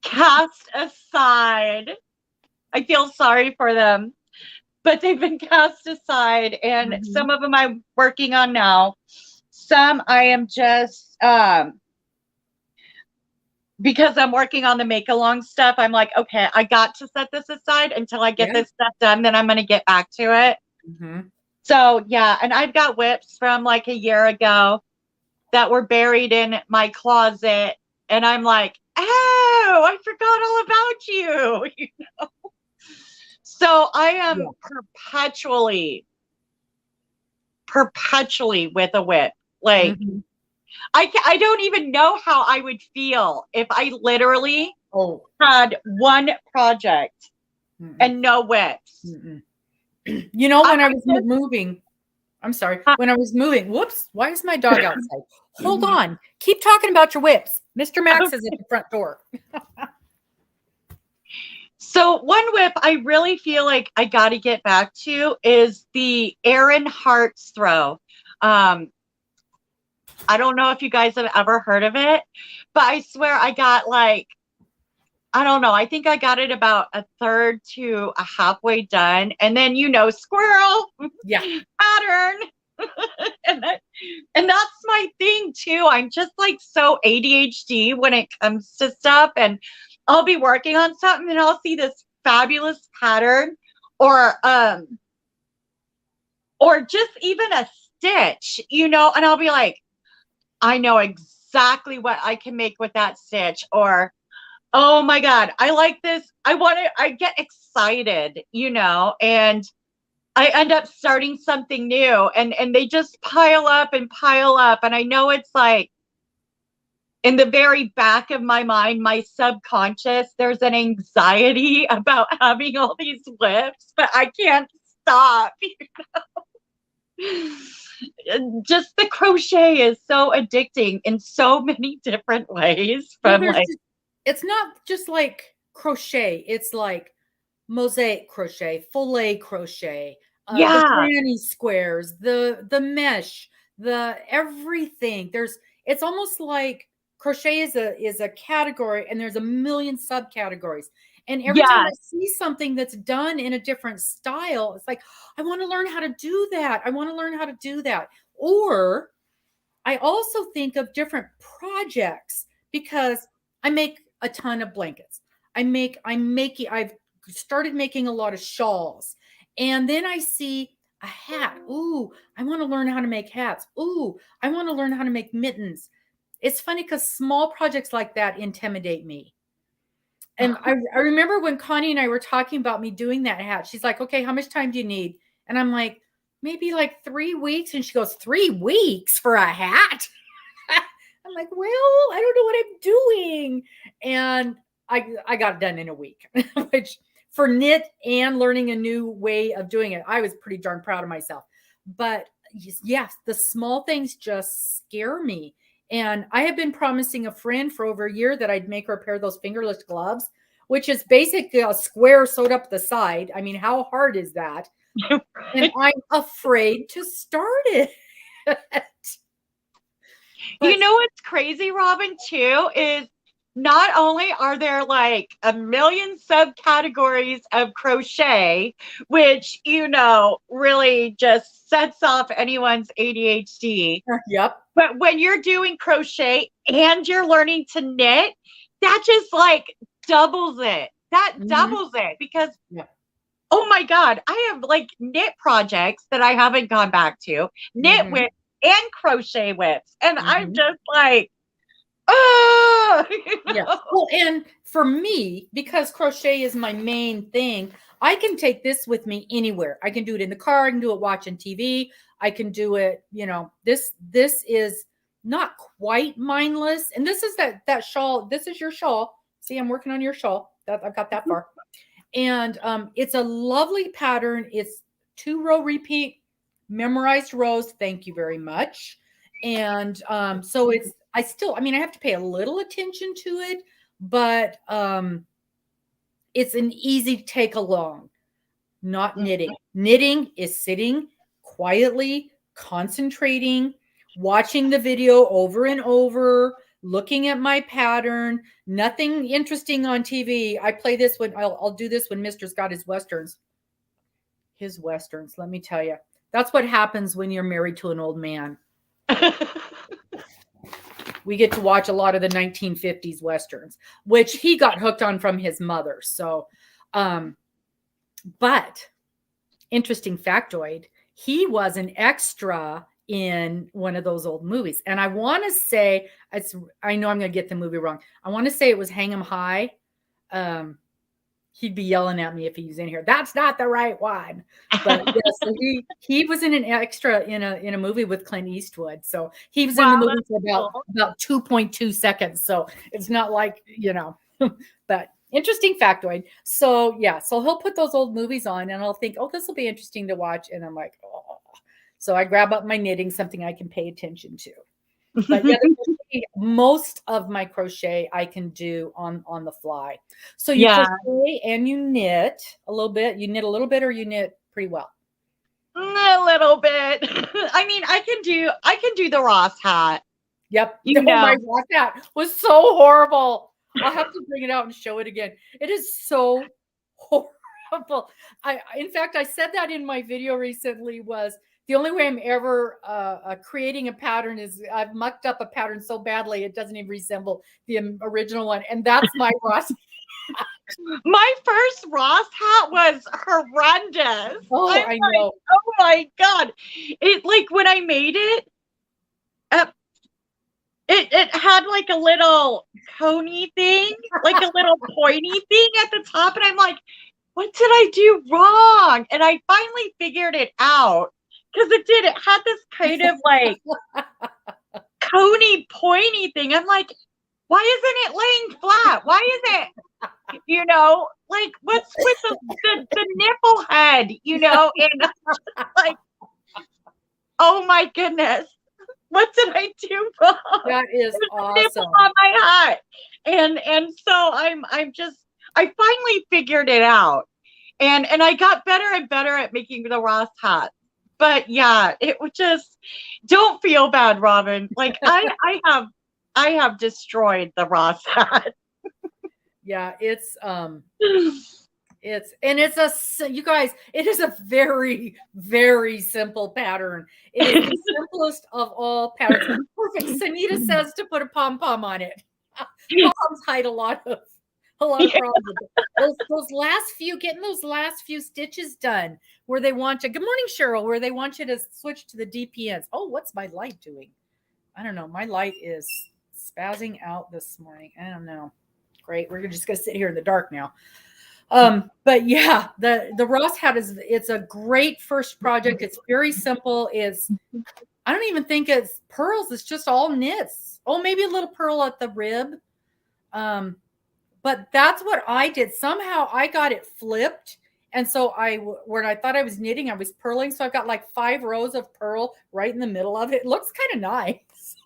cast aside. I feel sorry for them, but they've been cast aside, and some of them I'm working on now. Some I am just because I'm working on the make along stuff, I'm like, okay, I got to set this aside until I get this stuff done, then I'm going to get back to it. So yeah, and I've got whips from like a year ago that were buried in my closet, and I'm like, oh, I forgot all about you, you know. So I am perpetually with a whip. Like I don't even know how I would feel if I literally had one project and no whips. You know, when I was moving, I'm sorry, when I was moving, whoops, why is my dog outside? Hold on. Keep talking about your whips. Mr. Max is at the front door. So one whip I really feel like I got to get back to is the Erin Hart's throw. I don't know if you guys have ever heard of it, but I swear I got like, I don't know. I think I got it about a third to a halfway done. And then, you know, squirrel pattern. and that's my thing too. I'm just like so ADHD when it comes to stuff, and I'll be working on something and I'll see this fabulous pattern or just even a stitch, you know, and I'll be like, I know exactly what I can make with that stitch, or, oh my God, I like this. I get excited, you know, and I end up starting something new, and they just pile up. And I know it's like in the very back of my mind, my subconscious, there's an anxiety about having all these whips, but I can't stop, you know? Just the crochet is so addicting in so many different ways. It's not just like crochet. It's like mosaic crochet, filet crochet, the granny squares, the mesh, the everything. It's almost like crochet is a category, and there's a million subcategories. And every time I see something that's done in a different style, it's like, I want to learn how to do that. I want to learn how to do that. Or I also think of different projects because I make a ton of blankets. I've started making a lot of shawls. And then I see a hat. Ooh, I want to learn how to make hats. Ooh, I want to learn how to make mittens. It's funny because small projects like that intimidate me. And I remember when Connie and I were talking about me doing that hat, she's like, okay, how much time do you need? And I'm like, maybe like 3 weeks. And she goes, 3 weeks for a hat? I'm like, well, I don't know what I'm doing. And I got it done in a week, which for knit and learning a new way of doing it, I was pretty darn proud of myself. But yes, the small things just scare me. And I have been promising a friend for over a year that I'd make her a pair of those fingerless gloves, which is basically a square sewed up the side. I mean, how hard is that? And I'm afraid to start it. You know what's crazy, Robin, too, is not only are there like a million subcategories of crochet, which, really just sets off anyone's ADHD. Yep. But when you're doing crochet and you're learning to knit, that just like doubles it. That doubles it because, oh my God, I have like knit projects that I haven't gone back to, knit with and crochet whips. And I'm just like, oh, Yeah. Well, and for me, because crochet is my main thing, I can take this with me anywhere. I can do it in the car. I can do it watching TV. I can do it, this is not quite mindless. And this is that shawl. This is your shawl. See, I'm working on your shawl. I've got that far. And it's a lovely pattern. It's 2-row repeat, memorized rows. Thank you very much. And so I have to pay a little attention to it, but it's an easy take along, not knitting. Knitting is sitting quietly, concentrating, watching the video over and over, looking at my pattern, nothing interesting on TV. I play this when I'll do this when Mister's got his Westerns. His Westerns, let me tell you. That's what happens when you're married to an old man. We get to watch a lot of the 1950s Westerns, which he got hooked on from his mother. So, but interesting factoid, he was an extra in one of those old movies. And I want to say, I know I'm going to get the movie wrong. I want to say it was Hang 'em High. He'd be yelling at me if he was in here. That's not the right one. But yes, so he was in an extra in a movie with Clint Eastwood. So he was in the movie for about 2.2 seconds. So it's not like, but interesting factoid. So yeah, so he'll put those old movies on and I'll think, oh, this will be interesting to watch. And I'm like, oh. So I grab up my knitting, something I can pay attention to. But yeah, most of my crochet I can do on the fly. So you crochet and you knit a little bit. You knit a little bit, or you knit pretty well. A little bit. I mean, I can do the Ross hat. Yep. My Ross hat was so horrible. I'll have to bring it out and show it again. It is so horrible. In fact, I said that in my video recently. Was the only way I'm ever creating a pattern is I've mucked up a pattern so badly it doesn't even resemble the original one. And that's my Ross hat. My first Ross hat was horrendous. Oh, I know. Oh my God. It, like, when I made it, it had like a little coney thing, like a little pointy thing at the top. And I'm like, what did I do wrong? And I finally figured it out. Because it had this kind of like coney pointy thing. I'm like, why isn't it laying flat? Why is it, like, what's with the nipple head, and like, oh my goodness, what did I do wrong? That is awesome. Nipple on my hat. And so I finally figured it out. And I got better and better at making the Ross hat. But yeah, it would just, don't feel bad, Robin. Like I have destroyed the Ross hat. Yeah, you guys, it is a very, very simple pattern. It is the simplest of all patterns. Perfect. Sanita says to put a pom-pom on it. Pom-poms hide a lot of problems. Getting those last few stitches done where they want to, good morning, Cheryl, where they want you to switch to the DPNs. Oh, what's my light doing? I don't know. My light is spazzing out this morning. I don't know. Great. We're just going to sit here in the dark now. But yeah, the Ross hat it's a great first project. It's very simple. I don't even think it's pearls. It's just all knits. Oh, maybe a little pearl at the rib. But that's what I did. Somehow I got it flipped And so when I thought I was knitting, I was purling. So I've got like 5 rows of purl right in the middle of it. It looks kind of nice.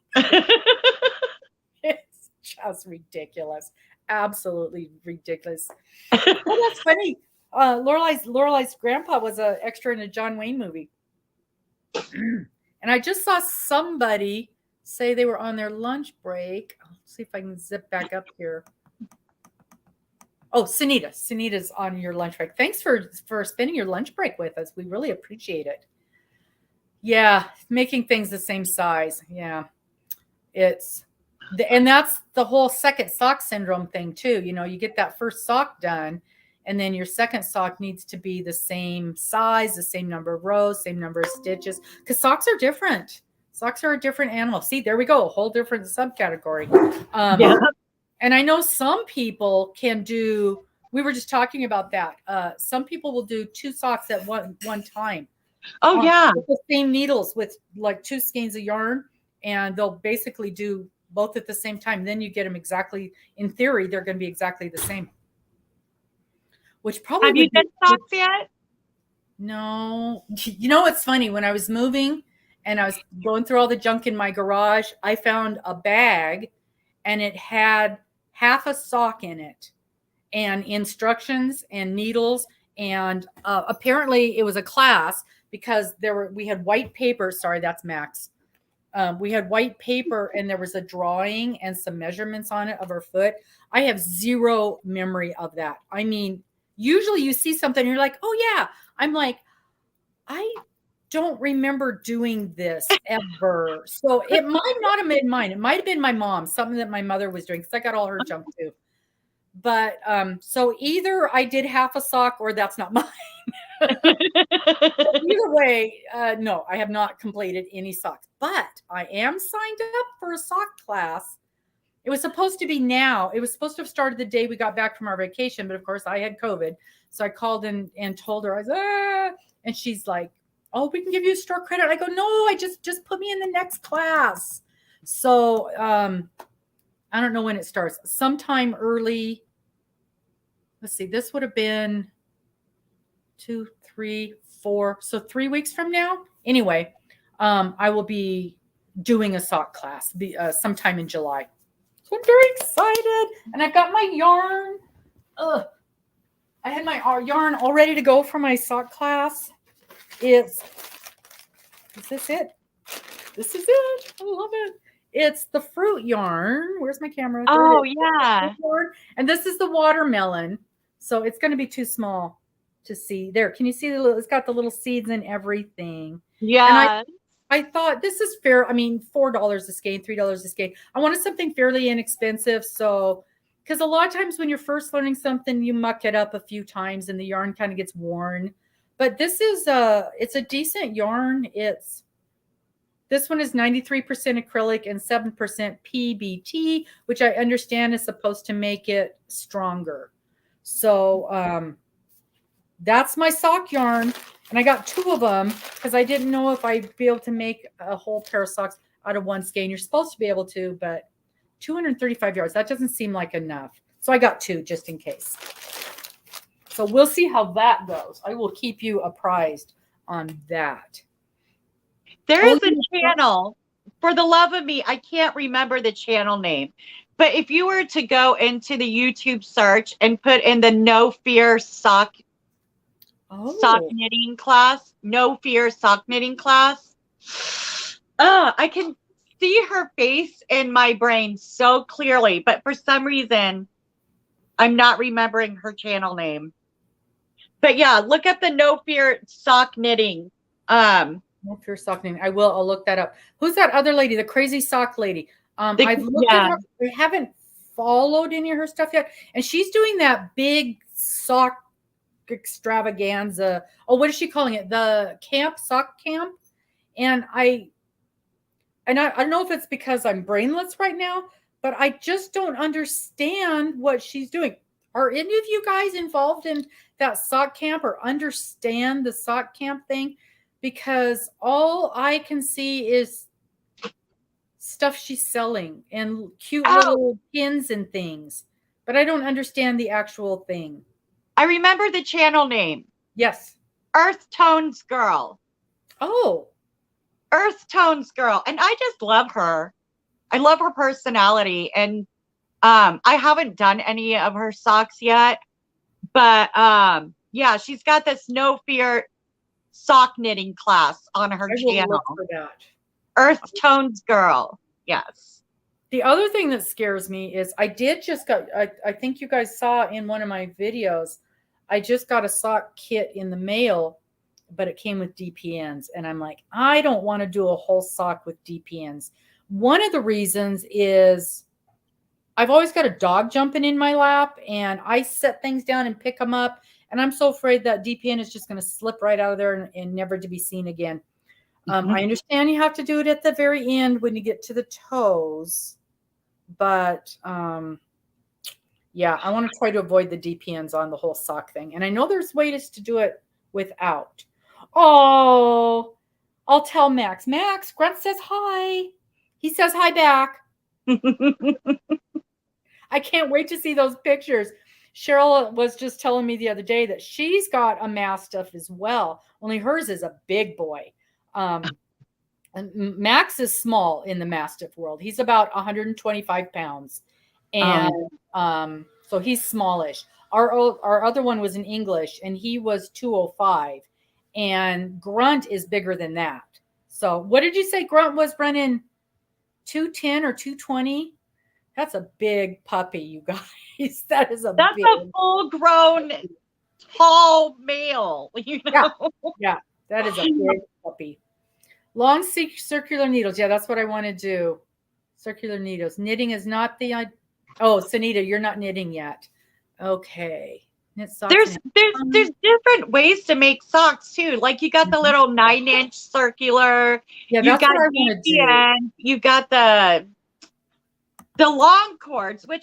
It's just ridiculous. Absolutely ridiculous. Oh, that's funny. Lorelai's grandpa was an extra in a John Wayne movie. And I just saw somebody say they were on their lunch break. I'll see if I can zip back up here. Oh, Sunita. Sunita's on your lunch break. Thanks for spending your lunch break with us. We really appreciate it. Yeah, making things the same size. Yeah. And that's the whole second sock syndrome thing too. You know, you get that first sock done, and then your second sock needs to be the same size, the same number of rows, same number of stitches, because socks are different. Socks are a different animal. See, there we go, a whole different subcategory. Yeah. And I know some people can do, we were just talking about that. Some people will do 2 socks at one time. Oh, yeah. With the same needles with like 2 skeins of yarn, and they'll basically do both at the same time. Then you get them exactly, in theory, they're going to be exactly the same. Which probably have you done socks yet? No. You know what's funny? When I was moving and I was going through all the junk in my garage, I found a bag and it had half a sock in it and instructions and needles. And apparently it was a class because we had white paper. Sorry, that's Max. We had white paper and there was a drawing and some measurements on it of her foot. I have zero memory of that. I mean, usually you see something and you're like, oh yeah. I'm like, I don't remember doing this ever. So it might not have been mine. It might have been my mom, something that my mother was doing, because I got all her junk too. But so either I did half a sock or that's not mine. Either way, no, I have not completed any socks, but I am signed up for a sock class. It was supposed to be now. It was supposed to have started the day we got back from our vacation, but of course I had COVID. So I called and told her, I was, and she's like, oh, we can give you a store credit. I go, no, I just put me in the next class. So I don't know when it starts. Sometime early. Let's see, this would have been 2, 3, 4. So 3 weeks from now. Anyway, I will be doing a sock class sometime in July. So I'm very excited. And I've got my yarn. I had my yarn all ready to go for my sock class. Is this it? This is it. I love it. It's the fruit yarn. Where's my camera? Oh, yeah. And this is the watermelon. So it's going to be too small to see. There, can you see it's got the little seeds and everything. Yeah. And I thought this is fair. I mean, $4 a skein, $3 a skein. I wanted something fairly inexpensive. So, because a lot of times when you're first learning something, you muck it up a few times and the yarn kind of gets worn. But this is it's a decent yarn. This one is 93% acrylic and 7% PBT, which I understand is supposed to make it stronger. So that's my sock yarn. And I got 2 of them because I didn't know if I'd be able to make a whole pair of socks out of one skein. You're supposed to be able to, but 235 yards, that doesn't seem like enough. So I got 2 just in case. So we'll see how that goes. I will keep you apprised on that. There is a channel, for the love of me, I can't remember the channel name. But if you were to go into the YouTube search and put in the No Fear sock knitting class, No Fear sock knitting class, I can see her face in my brain so clearly. But for some reason, I'm not remembering her channel name. But yeah, look up the No Fear sock knitting. No Fear sock knitting. I'll look that up. Who's that other lady? The crazy sock lady. I've looked at her. I haven't followed any of her stuff yet. And she's doing that big sock extravaganza. Oh, what is she calling it? The sock camp. And I don't know if it's because I'm brainless right now, but I just don't understand what she's doing. Are any of you guys involved in that sock camp or understand the sock camp thing? Because all I can see is stuff she's selling and cute little pins and things, but I don't understand the actual thing. I remember the channel name. Yes. Earth Tones Girl. Oh. Earth Tones Girl. And I just love her. I love her personality. And I haven't done any of her socks yet. But yeah, she's got this No Fear sock knitting class on her I will channel. look for that. Earth Tones Girl. Yes. The other thing that scares me is I think you guys saw in one of my videos, I just got a sock kit in the mail, but it came with DPNs. And I'm like, I don't want to do a whole sock with DPNs. One of the reasons is I've always got a dog jumping in my lap and I set things down and pick them up. And I'm so afraid that DPN is just going to slip right out of there and never to be seen again. I understand you have to do it at the very end when you get to the toes. But yeah, I want to try to avoid the DPNs on the whole sock thing. And I know there's ways to do it without. Oh, I'll tell Max. Max, Grunt says hi. He says hi back. I can't wait to see those pictures. Cheryl was just telling me the other day that she's got a Mastiff as well. Only hers is a big boy. And Max is small in the Mastiff world. He's about 125 pounds. And so he's smallish. Our other one was in English, and he was 205. And Grunt is bigger than that. So what did you say Grunt was, Brennan? 210 or 220? That's a big puppy, you guys. That's a full-grown, tall male. You know? Yeah, that is a big puppy. Long circular needles. Yeah, that's what I want to do. Circular needles. Knitting is not the... Oh, Sanita, you're not knitting yet. Okay. Knit socks. There's different ways to make socks, too. Like, you got the little 9-inch circular. Yeah, that's what I want to do. You got the long cords, which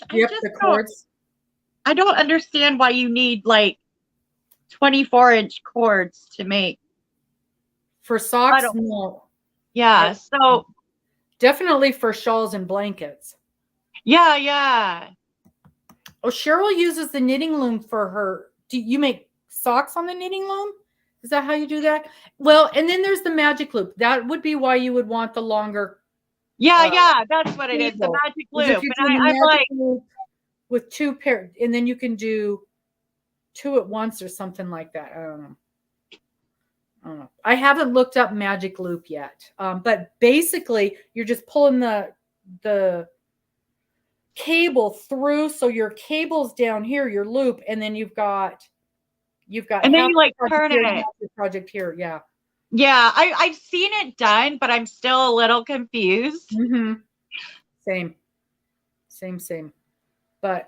I don't understand why you need, like, 24-inch cords to make. For socks, no. Yeah, so definitely for shawls and blankets. Yeah. Oh, Cheryl uses the knitting loom for her. Do you make socks on the knitting loom? Is that how you do that? Well, and then there's the magic loop. That would be why you would want the longer. Yeah, that's what it is. The magic loop. And I'm like, loop with two pairs, and then you can do two at once or something like that. I don't know. I haven't looked up magic loop yet. But basically, you're just pulling the cable through, so your cable's down here, your loop, and then you've got and then you like turn it. Project here, yeah. Yeah, I've seen it done, but I'm still a little confused. Mm-hmm. Same. But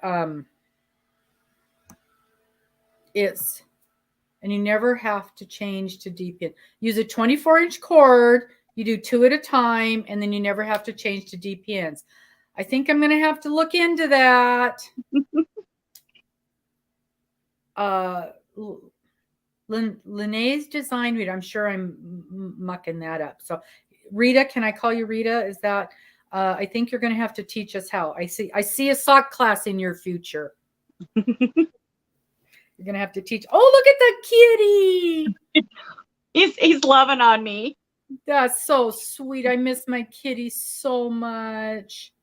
and you never have to change to DPN. Use a 24-inch cord. You do 2 at a time, and then you never have to change to DPNs. I think I'm going to have to look into that. Linnaeus design Rita. I'm sure I'm mucking that up. So Rita, can I call you Rita? Is that I think you're going to have to teach us how. I see a sock class in your future. You're going to have to teach. Oh, look at the kitty. He's loving on me. That's so sweet. I miss my kitty so much.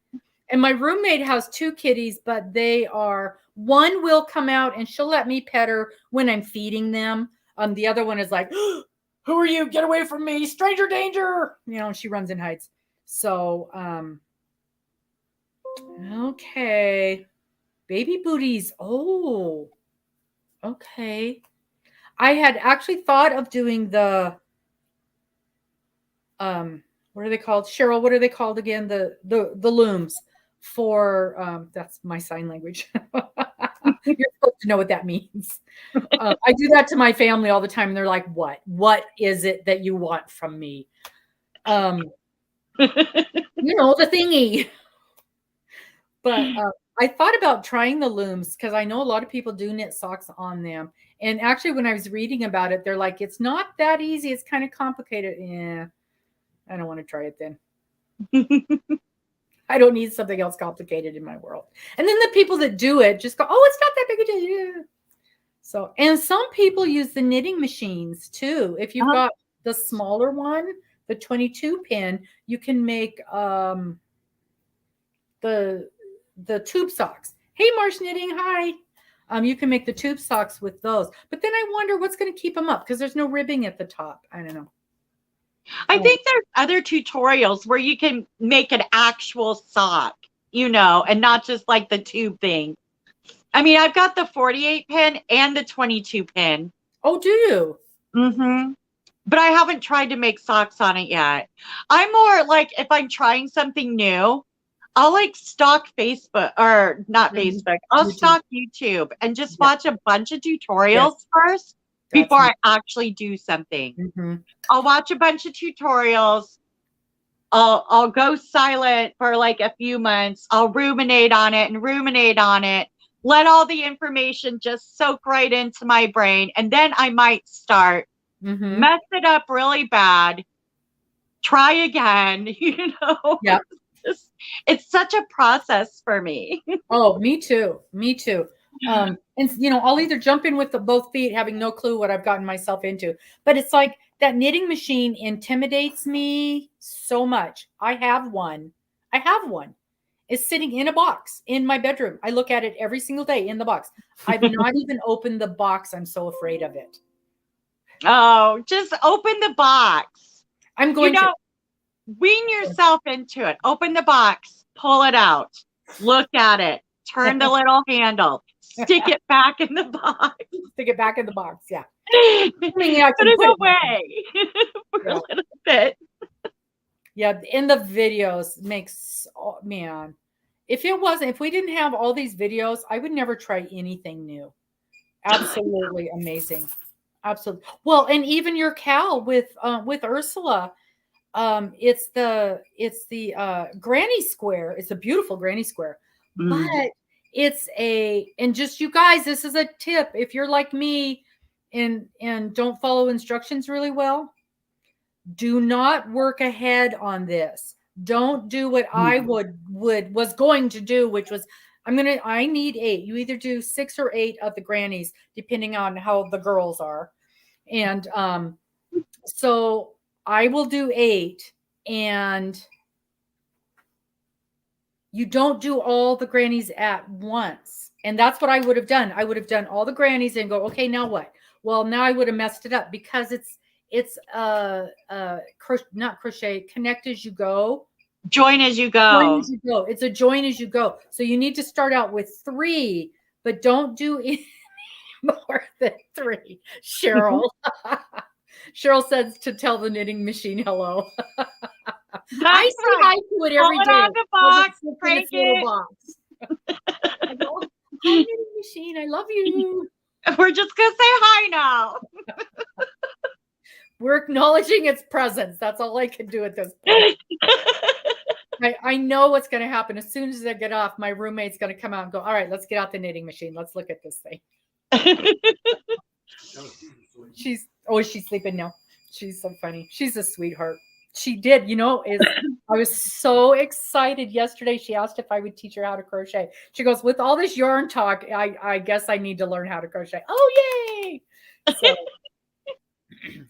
And my roommate has 2 kitties, but one will come out and she'll let me pet her when I'm feeding them. The other one is like, who are you? Get away from me. Stranger danger. You know, she runs and hides. So, okay. Baby booties. Oh, okay. I had actually thought of doing the, what are they called? Cheryl, what are they called again? The looms for, that's my sign language. You're supposed to know what that means. I do that to my family all the time. And they're like, what is it that you want from me? You know, the thingy. But I thought about trying the looms because I know a lot of people do knit socks on them. And actually, when I was reading about it, they're like, it's not that easy. It's kind of complicated. Yeah, I don't want to try it then. I don't need something else complicated in my world. And then the people that do it just go, oh, it's not that big a deal. So, and some people use the knitting machines too. If you've got the smaller one, the 22 pin, you can make the tube socks. Hey, Marsh Knitting, hi. You can make the tube socks with those. But then I wonder what's going to keep them up because there's no ribbing at the top. I don't know. I think there's other tutorials where you can make an actual sock, you know, and not just like the tube thing. I mean, I've got the 48 pin and the 22 pin. Oh, do you? Mm-hmm. But I haven't tried to make socks on it yet. I'm more like, if I'm trying something new, I'll like stalk Facebook, or not Facebook. I'll stalk YouTube and just watch a bunch of tutorials first before I actually do something. I'll watch a bunch of tutorials. I'll go silent for like a few months. I'll ruminate on it. Let all the information just soak right into my brain. And then I might start, mess it up really bad, try again, you know? Yeah. It's such a process for me. Oh, me too. Me too. And you know, I'll either jump in with both feet, having no clue what I've gotten myself into. But it's like that knitting machine intimidates me so much. I have one. It's sitting in a box in my bedroom. I look at it every single day in the box. I've not even opened the box. I'm so afraid of it. Oh, just open the box. I'm going to wean yourself into it. Open the box, pull it out, look at it, turn the little handle, stick it back in the box. Stick it back in the box, yeah. Put it away for a little bit. Yeah, in the videos makes, oh, man. If we didn't have all these videos, I would never try anything new. Absolutely amazing. Absolutely. Well, and even your cowl with Ursula. It's the granny square. It's a beautiful granny square, but and just you guys, this is a tip. If you're like me and don't follow instructions really well, do not work ahead on this. Don't do what I was going to do, which was I need 8. You either do 6 or 8 of the grannies, depending on how the girls are. And so I will do 8, and you don't do all the grannies at once. And that's what I would have done. I would have done all the grannies and go, okay, now what? Well, now I would have messed it up because it's not crochet, connect as you go. Join as you go. Join as you go. It's a join as you go. So you need to start out with 3, but don't do any more than 3. Cheryl. Cheryl says to tell the knitting machine hello. I see hi to it every day. On the box, break it. I go, hi, knitting machine. I love you. We're just gonna say hi now. We're acknowledging its presence. That's all I can do at this point. I know what's going to happen. As soon as I get off, my roommate's going to come out and go, all right, let's get out the knitting machine. Let's look at this thing. She's sleeping now. She's so funny. She's a sweetheart. She did, you know, I was so excited yesterday. She asked if I would teach her how to crochet. She goes, with all this yarn talk, I guess I need to learn how to crochet. Oh, yay.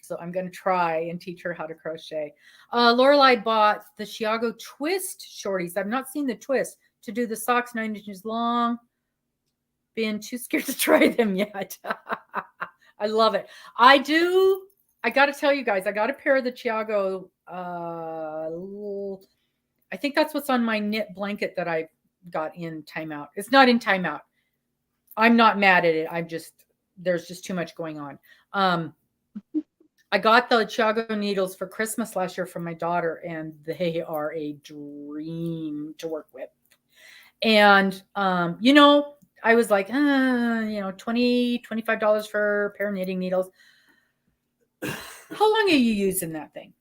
So I'm going to try and teach her how to crochet. Lorelei bought the Chiago twist shorties. I've not seen the twist to do the socks 9 inches long. Been too scared to try them yet. I love it. I got to tell you guys, I got a pair of the Chiago. I think that's what's on my knit blanket that I got in timeout. It's not in timeout. I'm not mad at it. There's just too much going on. I got the Chiago needles for Christmas last year from my daughter, and they are a dream to work with. And, you know, I was like, $20, $25 for a pair of knitting needles. How long are you using that thing?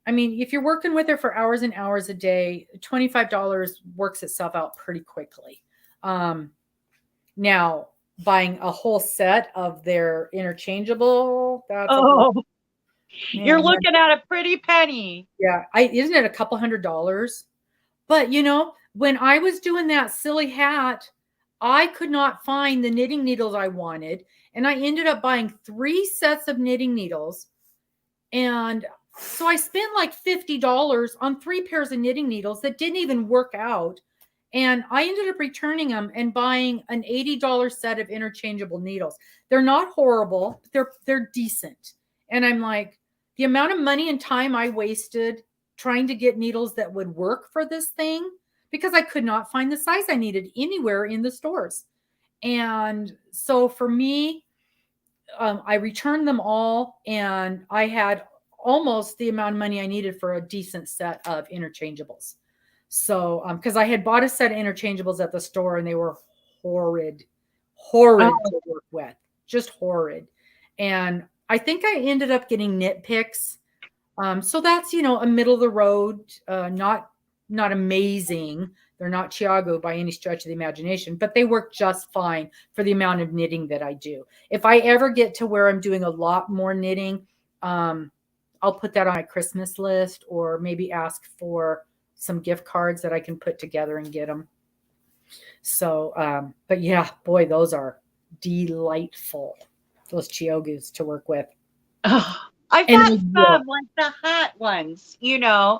I mean, if you're working with her for hours and hours a day, $25 works itself out pretty quickly. Now, buying a whole set of their interchangeable, you're looking at a pretty penny. Yeah, isn't it a couple $100s? But you know, when I was doing that silly hat, I could not find the knitting needles I wanted, And I ended up buying 3 sets of knitting needles. And so I spent like $50 on 3 pairs of knitting needles that didn't even work out. And I ended up returning them and buying an $80 set of interchangeable needles. They're not horrible, but they're decent. And I'm like, the amount of money and time I wasted trying to get needles that would work for this thing, because I could not find the size I needed anywhere in the stores. And so for me, I returned them all, and I had almost the amount of money I needed for a decent set of interchangeables. So, because I had bought a set of interchangeables at the store, and they were horrid to work with, just horrid. And I think I ended up getting knit picks. So that's, a middle of the road, not amazing. They're not Chiago by any stretch of the imagination, but they work just fine for the amount of knitting that I do. If I ever get to where I'm doing a lot more knitting, I'll put that on my Christmas list, or maybe ask for some gift cards that I can put together and get them. So, but yeah, boy, those are delightful, those Chiogos to work with. Oh, I've got some, like the hat ones,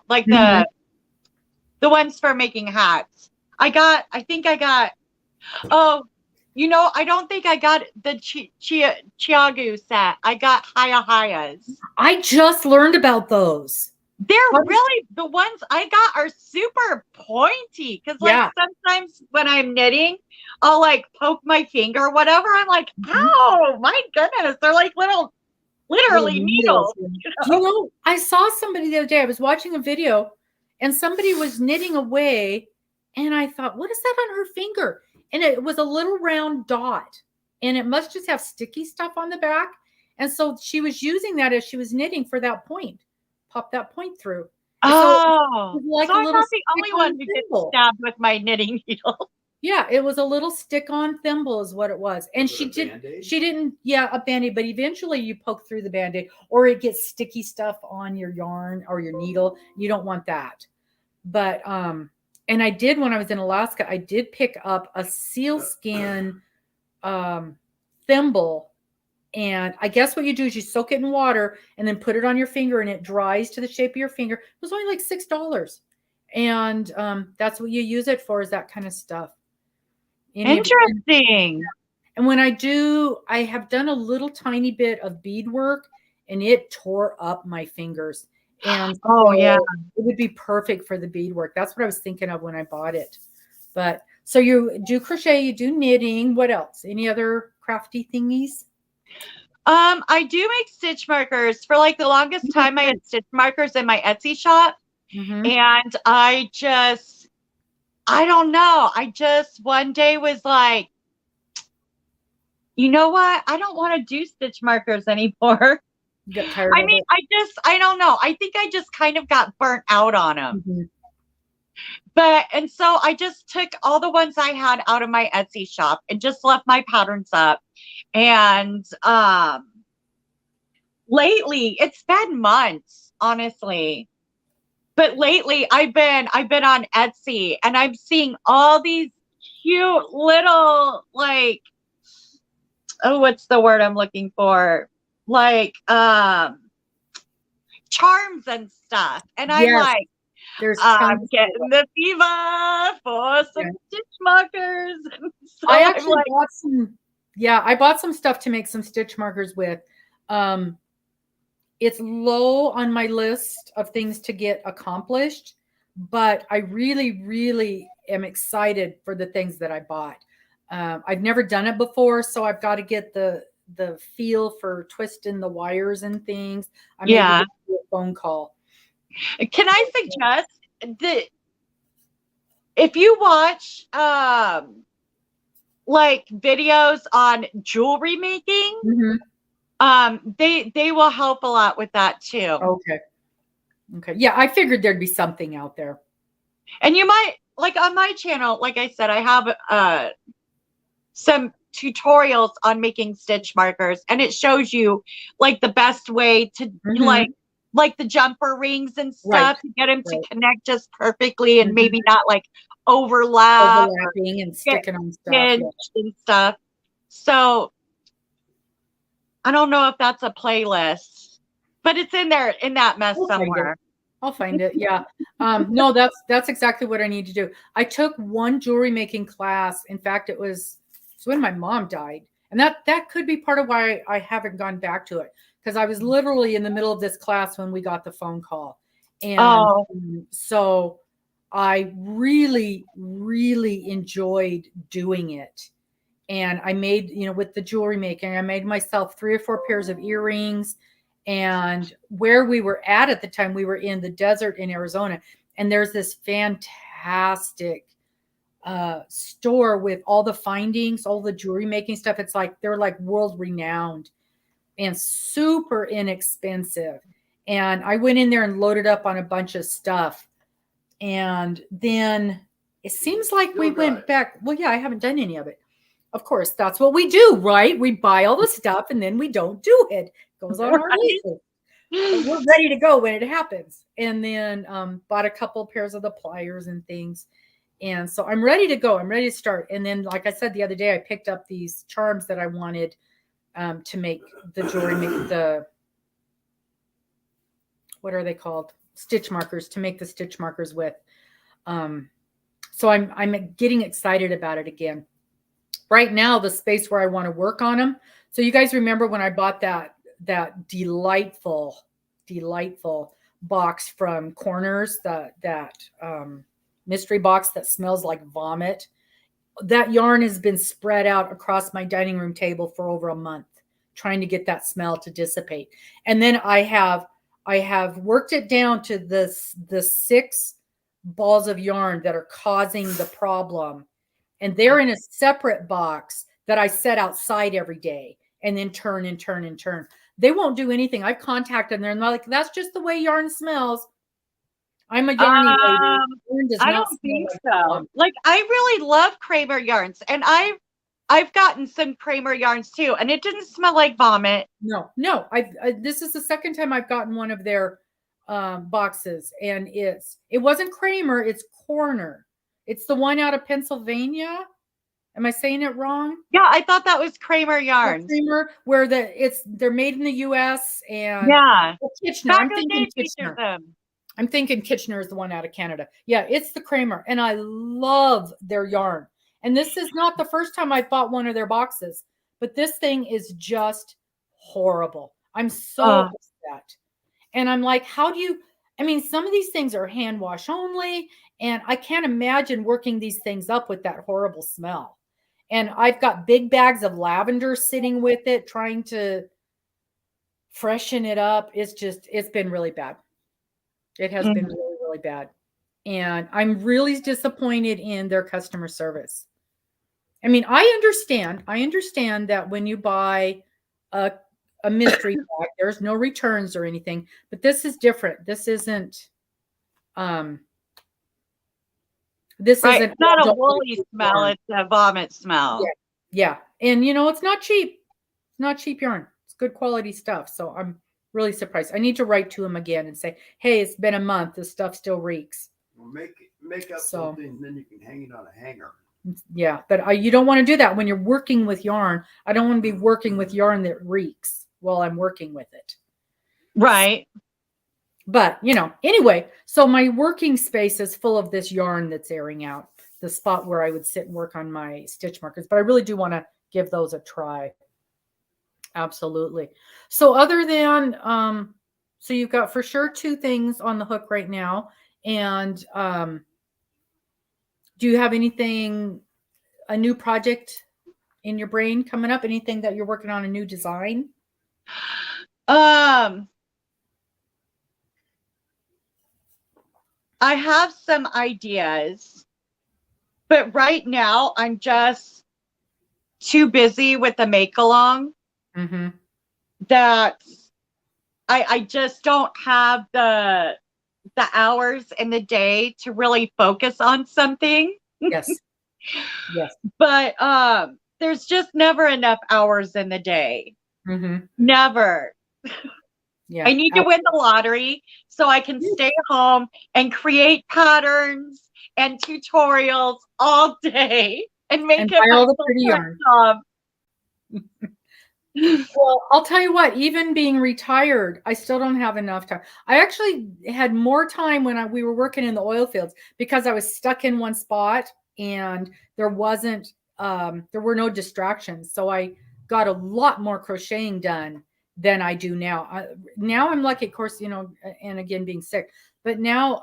like the ones for making hats. I don't think I got the Chiago set. I got Hayas. I just learned about those. They're really, the ones I got are super pointy, because sometimes when I'm knitting, I'll like poke my finger or whatever. I'm like, ow, my goodness. They're like literally needles. I saw somebody the other day. I was watching a video, and somebody was knitting away, and I thought, what is that on her finger? And it was a little round dot, and it must just have sticky stuff on the back. And so she was using that as she was knitting for that point. Pop that point through. Oh, so I'm not the only one who gets stabbed with my knitting needle. Yeah, it was a little stick-on thimble is what it was. And she didn't, a Band-Aid, but eventually you poke through the Band-Aid, or it gets sticky stuff on your yarn or your needle. You don't want that. But, and I did, when I was in Alaska, I did pick up a sealskin thimble. And I guess what you do is you soak it in water and then put it on your finger, and it dries to the shape of your finger. It was only like $6. And that's what you use it for, is that kind of stuff. Interesting. And when I have done a little tiny bit of beadwork, and it tore up my fingers. And it would be perfect for the beadwork. That's what I was thinking of when I bought it. But so you do crochet, you do knitting. What else? Any other crafty thingies? I do make stitch markers. For like the longest time, I had stitch markers in my Etsy shop. And I don't know. I just one day was like, you know what? I don't want to do stitch markers anymore. You got tired of it? I don't know. I think I just kind of got burnt out on them. And so I just took all the ones I had out of my Etsy shop and just left my patterns up. And lately, it's been months, honestly. But lately, I've been on Etsy, and I'm seeing all these cute little, like, what's the word I'm looking for? Like charms and stuff. And I'm like, I'm getting the fever for some stitch markers. And so I actually bought some. Yeah, I bought some stuff to make some stitch markers with. It's low on my list of things to get accomplished, but I really, really am excited for the things that I bought. I've never done it before, so I've got to get the feel for twisting the wires and things. I may do a phone call. Can I suggest that if you watch like videos on jewelry making, they will help a lot with that too. Okay. Yeah, I figured there'd be something out there. And you might, like on my channel, like I said, I have some tutorials on making stitch markers, and it shows you like the best way to like the jumper rings and stuff to get them to connect just perfectly, and maybe not like overlapping and sticking on stuff and stuff. So I don't know if that's a playlist, but it's in there in that mess somewhere. I'll find it. Yeah. No, that's exactly what I need to do. I took one jewelry making class. In fact, it's when my mom died. And that could be part of why I haven't gone back to it. Because I was literally in the middle of this class when we got the phone call. And so I really, really enjoyed doing it. And I made, with the jewelry making, I made myself 3 or 4 pairs of earrings. And where we were at the time, we were in the desert in Arizona. And there's this fantastic store with all the findings, all the jewelry making stuff. It's like, they're like world renowned and super inexpensive. And I went in there and loaded up on a bunch of stuff. And then it seems like we went back. Well, yeah, I haven't done any of it. Of course, that's what we do, right? We buy all the stuff and then we don't do it. Goes on our list. We're ready to go when it happens. And then bought a couple pairs of the pliers and things. And so I'm ready to go. I'm ready to start. And then, like I said the other day, I picked up these charms that I wanted to make the jewelry, what are they called? Stitch markers, to make the stitch markers with. So I'm getting excited about it again. Right now, the space where I want to work on them. So you guys remember when I bought that delightful box from Corners, that mystery box that smells like vomit. That yarn has been spread out across my dining room table for over a month, trying to get that smell to dissipate. And then I have worked it down to the 6 balls of yarn that are causing the problem. And they're in a separate box that I set outside every day and then turn and turn and turn. They won't do anything. I've contacted them and they're like, that's just the way yarn smells. I'm a yarny lady. I don't think so. Like, I really love Kramer yarns, and I've gotten some Kramer yarns too, and it didn't smell like vomit. No. This is the second time I've gotten one of their boxes, and it wasn't Kramer, it's Corner. It's the one out of Pennsylvania. Am I saying it wrong? Yeah, I thought that was Kramer yarns. Kramer, where they're made in the U.S. and Kitchener. I'm thinking Kitchener is the one out of Canada. Yeah, it's the Kramer, and I love their yarn. And this is not the first time I've bought one of their boxes, but this thing is just horrible. I'm so upset. And I'm like, some of these things are hand wash only, and I can't imagine working these things up with that horrible smell. And I've got big bags of lavender sitting with it, trying to freshen it up. It's been really bad. It has been really, really bad. And I'm really disappointed in their customer service. I mean, I understand that when you buy a mystery bag, there's no returns or anything, but this is different. This isn't it's not a woolly smell, it's a vomit smell. Yeah. And it's not cheap. It's not cheap yarn. It's good quality stuff. So I'm really surprised. I need to write to him again and say, hey, it's been a month. This stuff still reeks. Well, make up something, and then you can hang it on a hanger. Yeah, but you don't want to do that when you're working with yarn. I don't want to be working with yarn that reeks while I'm working with it. Right. But, anyway, so my working space is full of this yarn that's airing out, the spot where I would sit and work on my stitch markers. But I really do want to give those a try. Absolutely. So other than, so you've got for sure 2 things on the hook right now. And do you have anything, a new project in your brain coming up? Anything that you're working on, a new design? I have some ideas, but right now I'm just too busy with the make along that I just don't have the hours in the day to really focus on something. Yes. But there's just never enough hours in the day. Never. Yeah. I need to win the lottery so I can stay home and create patterns and tutorials all day and make it all the pretty yarn. Well, I'll tell you what, even being retired, I still don't have enough time. I actually had more time when we were working in the oil fields because I was stuck in one spot and there were no distractions. So I got a lot more crocheting done than I do now. Now I'm lucky, of course, and again, being sick, but now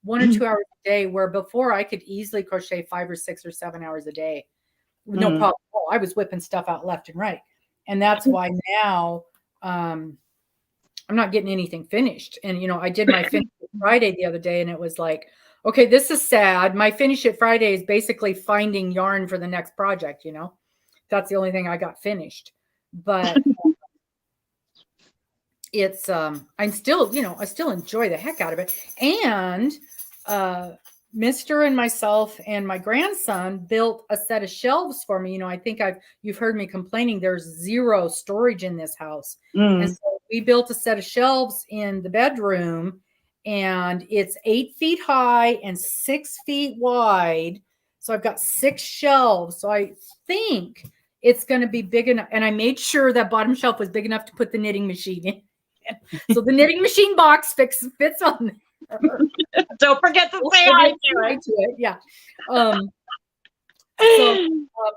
1 or 2 hours a day, where before I could easily crochet 5 or 6 or 7 hours a day. No problem. I was whipping stuff out left and right. And that's why now I'm not getting anything finished. And, I did my finish Friday the other day, and it was like, okay, this is sad. My finish it Friday is basically finding yarn for the next project. That's the only thing I got finished. But it's, I'm still, I still enjoy the heck out of it. And Mr. and myself and my grandson built a set of shelves for me. I think you've heard me complaining there's zero storage in this house. And so we built a set of shelves in the bedroom, and it's 8 feet high and 6 feet wide. So I've got 6 shelves. So I think it's going to be big enough. And I made sure that bottom shelf was big enough to put the knitting machine in. So the knitting machine box fits on there. Don't forget to say hi to it. Yeah. So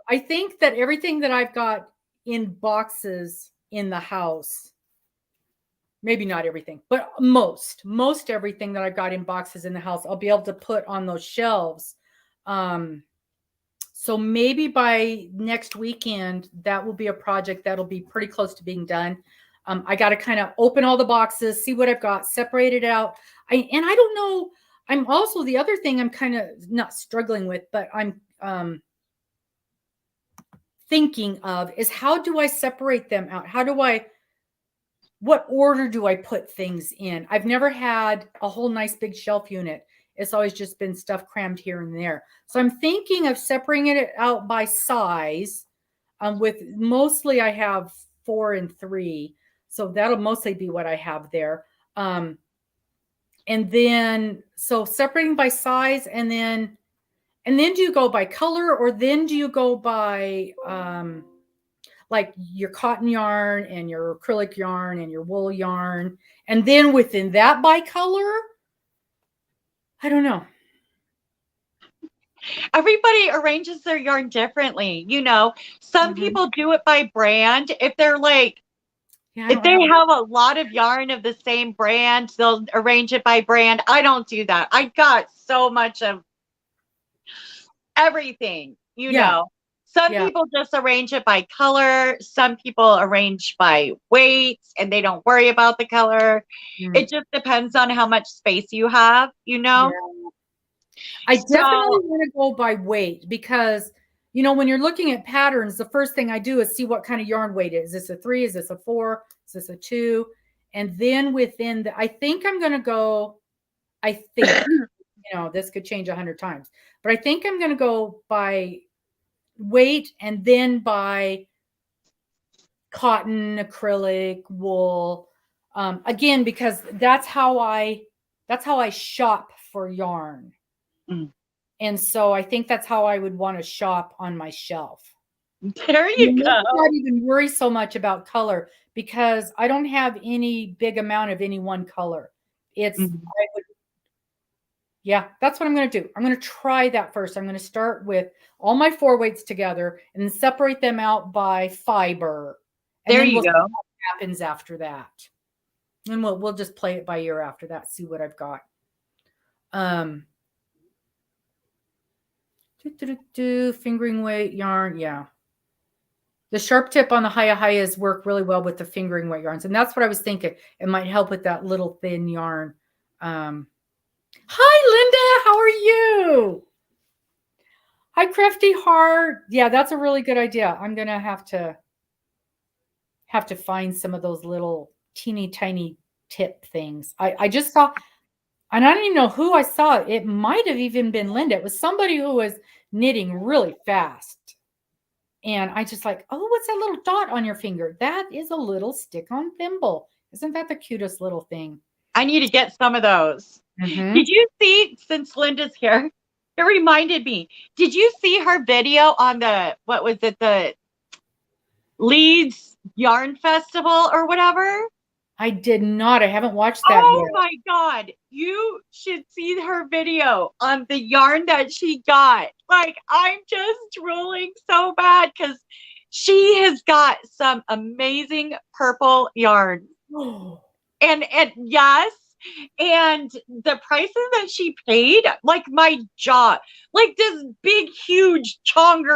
I think that everything that I've got in boxes in the house, maybe not everything, but most everything that I've got in boxes in the house, I'll be able to put on those shelves. So maybe by next weekend, that will be a project that'll be pretty close to being done. I got to kind of open all the boxes, see what I've got, separate it out. I don't know. I'm also, the other thing I'm kind of not struggling with, but I'm thinking of is, how do I separate them out? What order do I put things in? I've never had a whole nice big shelf unit. It's always just been stuff crammed here and there. So I'm thinking of separating it out by size. With mostly I have 4 and 3. So that'll mostly be what I have there. And then, so separating by size, and then do you go by color, or then do you go by like your cotton yarn and your acrylic yarn and your wool yarn, and then within that by color? I don't know. Everybody arranges their yarn differently. Some people do it by brand. If they're like, if they have a lot of yarn of the same brand, they'll arrange it by brand. I don't do that. I got so much of everything, Some people just arrange it by color. Some people arrange by weight, and they don't worry about the color. It just depends on how much space you have, I definitely want to go by weight, because when you're looking at patterns, the first thing I do is see what kind of yarn weight it is. Is this a 3? Is this a 4? Is this a 2? And then within I think I'm going to go, this could change 100 times, but I think I'm going to go by weight, and then by cotton, acrylic, wool. Again, because that's how I shop for yarn. And so I think that's how I would want to shop on my shelf. There you go. I don't even worry so much about color, because I don't have any big amount of any one color. That's what I'm going to do. I'm going to try that first. I'm going to start with all my 4 weights together and then separate them out by fiber. And there you go. What happens after that. And we'll just play it by ear after that, see what I've got. Fingering weight yarn. Yeah. The sharp tip on the Hayahayas work really well with the fingering weight yarns. And that's what I was thinking. It might help with that little thin yarn. Hi, Linda. How are you? Hi, Crafty Heart. Yeah, that's a really good idea. I'm going to have to find some of those little teeny tiny tip things. I just saw, and I don't even know who I saw. It might have even been Linda. It was somebody who was knitting really fast. And I just like, oh, what's that little dot on your finger? That is a little stick-on thimble. Isn't that the cutest little thing? I need to get some of those. Did you see, since Linda's here, it reminded me, did you see her video on what was it, the Leeds Yarn Festival or whatever. I did not. I haven't watched that Oh yet. my God. You should see her video on the yarn that she got. Like, I'm just drooling so bad because she has got some amazing purple yarn. And yes, and the prices that she paid, like my jaw, like this big, huge chunk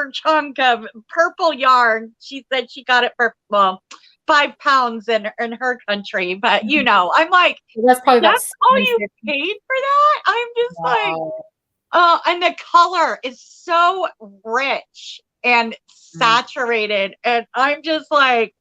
of purple yarn. She said she got it for, well, 5 pounds in her country, but you know, I'm like, That's probably about that's all you 50. paid for that? I'm just like, Wow. and the color is so rich and saturated, and I'm just like,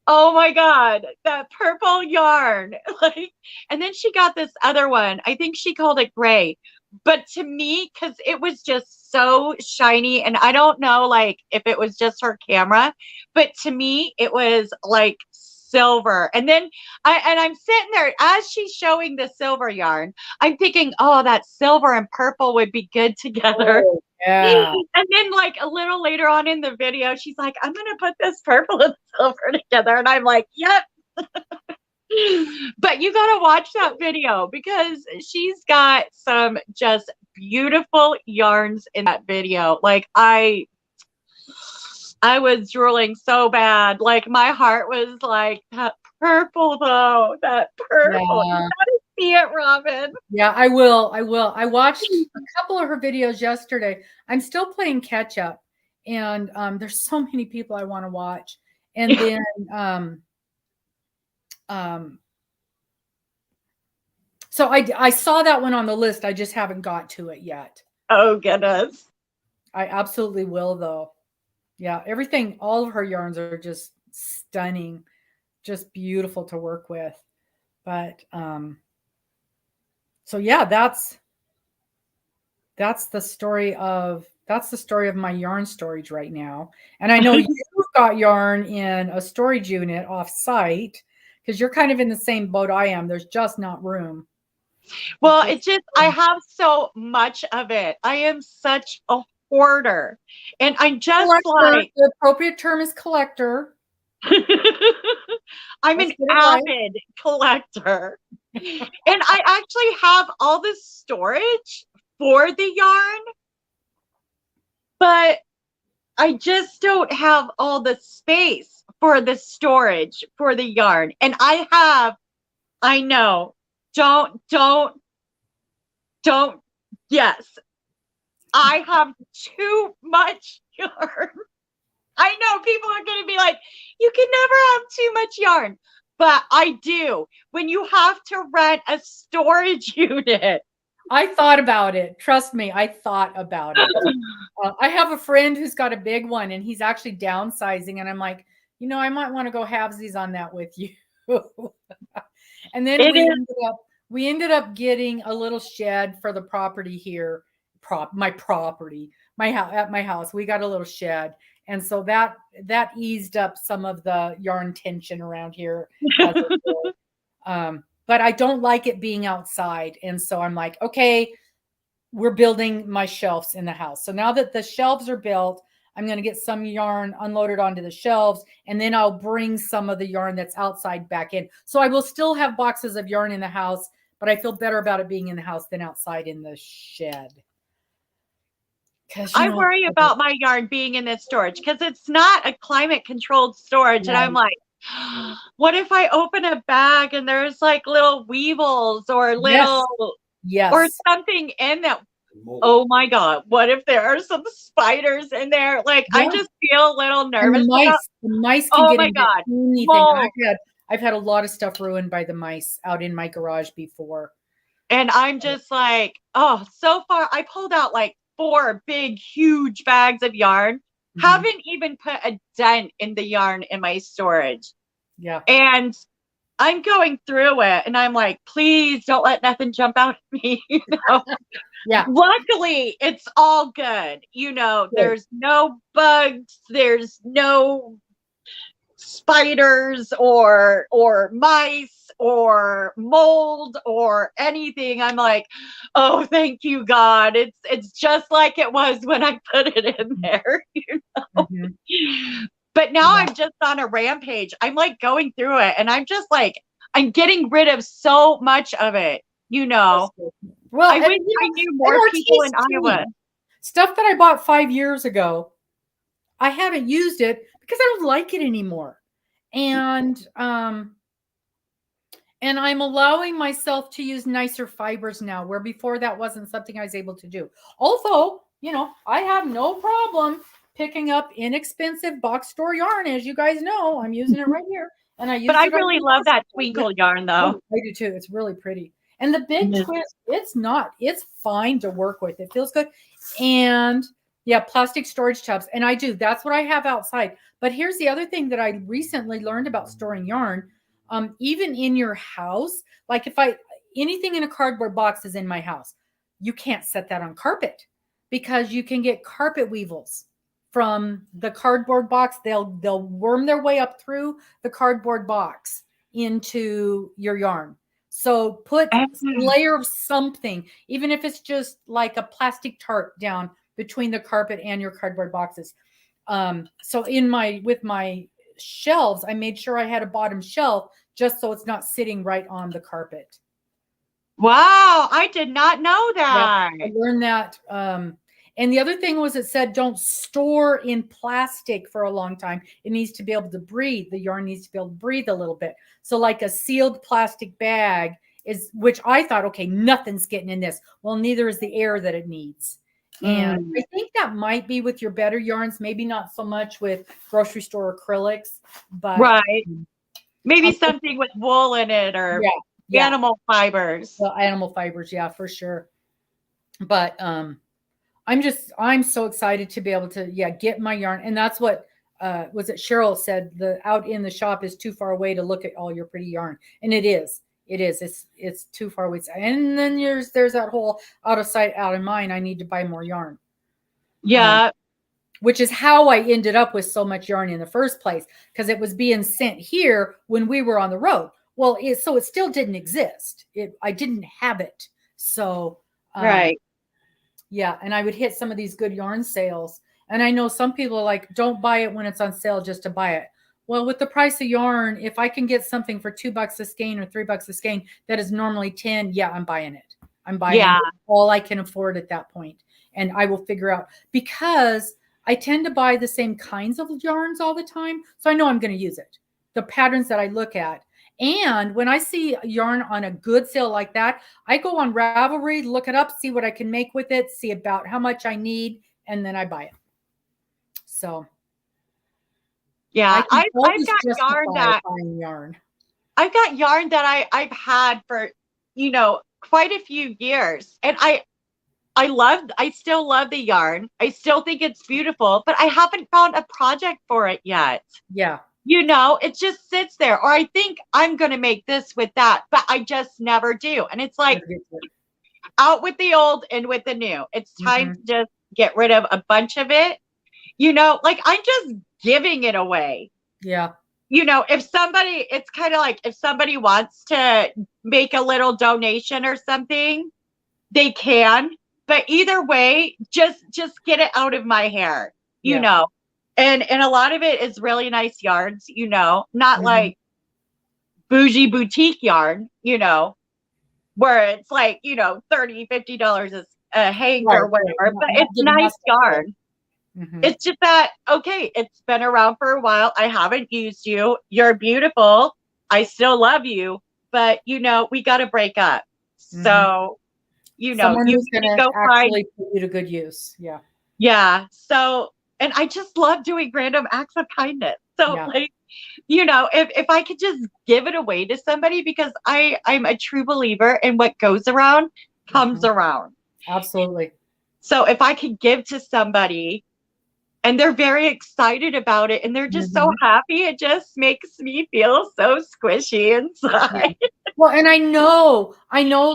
oh my God, that purple yarn. Like, and then she got this other one. I think she called it gray. But to me, because it was just so shiny, and I don't know like if it was just her camera, but to me, it was like silver. And then I'm sitting there as she's showing the silver yarn, I'm thinking, oh, that silver and purple would be good together. Oh, yeah. And then like a little later on in the video, she's like, I'm gonna put this purple and silver together. And I'm like, yep. But you gotta watch that video because she's got some just beautiful yarns in that video. Like I was drooling so bad. Like my heart was like, that purple though, that purple. Yeah. You gotta see it, Robin. Yeah, I will. I watched a couple of her videos yesterday. I'm still playing catch up, and there's so many people I want to watch. And then so I saw that one on the list. I just haven't got to it yet. Oh goodness. I absolutely will though. Yeah, everything, all of her yarns are just stunning, just beautiful to work with. But so yeah, that's the story of my yarn storage right now. And I know you've got yarn in a storage unit off site because you're kind of in the same boat I am. There's just not room. Well, it's just I have so much of it. I am such a hoarder. And I just Collector. like The appropriate term is collector. I'm Let's an get it right. avid collector. And I actually have all this storage for the yarn, but I just don't have all the space for the storage for the yarn. And I know, don't, yes, I have too much yarn. I know people are going to be like, you can never have too much yarn, but I do. When you have to rent a storage unit. I thought about it. Trust me, I thought about it. I have a friend who's got a big one and he's actually downsizing. And I'm like, you know, I might want to go halvesies on that with you. And then we ended up getting a little shed for the property here. My property, at my house. We got a little shed. And so that eased up some of the yarn tension around here. But I don't like it being outside. And so I'm like, okay, we're building my shelves in the house. So now that the shelves are built, I'm going to get some yarn unloaded onto the shelves, and then I'll bring some of the yarn that's outside back in. So I will still have boxes of yarn in the house, but I feel better about it being in the house than outside in the shed. I worry about my yarn being in this storage because it's not a climate controlled storage. And I'm like, what if I open a bag and there's like little weevils or little or something in that? Oh my God, what if there are some spiders in there? Like I just feel a little nervous. The mice can get into anything. Oh. I've had a lot of stuff ruined by the mice out in my garage before. And I'm just like, oh, so far I pulled out like 4 big, huge bags of yarn. Mm-hmm. Haven't even put a dent in the yarn in my storage. Yeah. And I'm going through it and I'm like, please don't let nothing jump out at me. You know? Yeah. Luckily, it's all good. You know, there's no bugs, there's no spiders or mice or mold or anything. I'm like, oh, thank you, God. It's just like it was when I put it in there, you know. Mm-hmm. But now I'm just on a rampage. I'm like going through it, and I'm just like, I'm getting rid of so much of it. Well, I wish I knew more people in Iowa. Stuff that I bought 5 years ago, I haven't used it because I don't like it anymore. And I'm allowing myself to use nicer fibers now, where before that wasn't something I was able to do. Although, I have no problem picking up inexpensive box store yarn. As you guys know, I'm using it right here. And I really love that twinkle yarn though. I do too. It's really pretty. And the big twist, it's fine to work with. It feels good. And yeah, plastic storage tubs. And that's what I have outside. But here's the other thing that I recently learned about storing yarn. Even in your house, like anything in a cardboard box is in my house, you can't set that on carpet because you can get carpet weevils from the cardboard box. They'll worm their way up through the cardboard box into your yarn. So put a layer of something, even if it's just like a plastic tarp down between the carpet and your cardboard boxes. So with my shelves, I made sure I had a bottom shelf just so it's not sitting right on the carpet. Wow, I did not know that. Yeah, I learned that. And the other thing was, it said don't store in plastic for a long time. It needs to be able to breathe. The yarn needs to be able to breathe a little bit. So like a sealed plastic bag which I thought, okay, nothing's getting in this. Well, neither is the air that it needs. And I think that might be with your better yarns, maybe not so much with grocery store acrylics, but right. Maybe something with wool in it or animal fibers. Well, animal fibers, yeah, for sure. But I'm so excited to be able to get my yarn. And that's what was it Cheryl said, the out in the shop is too far away to look at all your pretty yarn. And it is. It's too far away. And then there's that whole out of sight, out of mind. I need to buy more yarn. Yeah. Which is how I ended up with so much yarn in the first place, because it was being sent here when we were on the road. Well, so it still didn't exist. I didn't have it. So right. Yeah, and I would hit some of these good yarn sales. And I know some people are like, don't buy it when it's on sale just to buy it. Well, with the price of yarn, if I can get something for $2 a skein or $3 a skein that is normally 10, yeah, I'm buying it. I'm buying it all I can afford at that point. And I will figure out, because I tend to buy the same kinds of yarns all the time. So I know I'm going to use it. The patterns that I look at. And when I see yarn on a good sale like that, I go on Ravelry, look it up, see what I can make with it, see about how much I need, and then I buy it. So yeah, I've got yarn. I've got yarn that I've had for, quite a few years. And I still love the yarn. I still think it's beautiful, but I haven't found a project for it yet. Yeah. It just sits there. Or I think I'm going to make this with that, but I just never do. And it's like out with the old and with the new. It's time to just get rid of a bunch of it. Like I'm just giving it away. Yeah. It's kind of like if somebody wants to make a little donation or something, they can. But either way, just get it out of my hair, you know. And a lot of it is really nice yarns, not like bougie boutique yarn, where it's like, $30, $50 a hank or whatever, but it's nice yarn. It's just that, okay, it's been around for a while. I haven't used you. You're beautiful. I still love you, but we got to break up. So, someone who's going to actually put you to good use. Yeah. Yeah. So, and I just love doing random acts of kindness. So if I could just give it away to somebody, because I'm a true believer in what goes around comes around. Absolutely. So if I could give to somebody and they're very excited about it and they're just so happy, it just makes me feel so squishy inside. Yeah. Well, and I know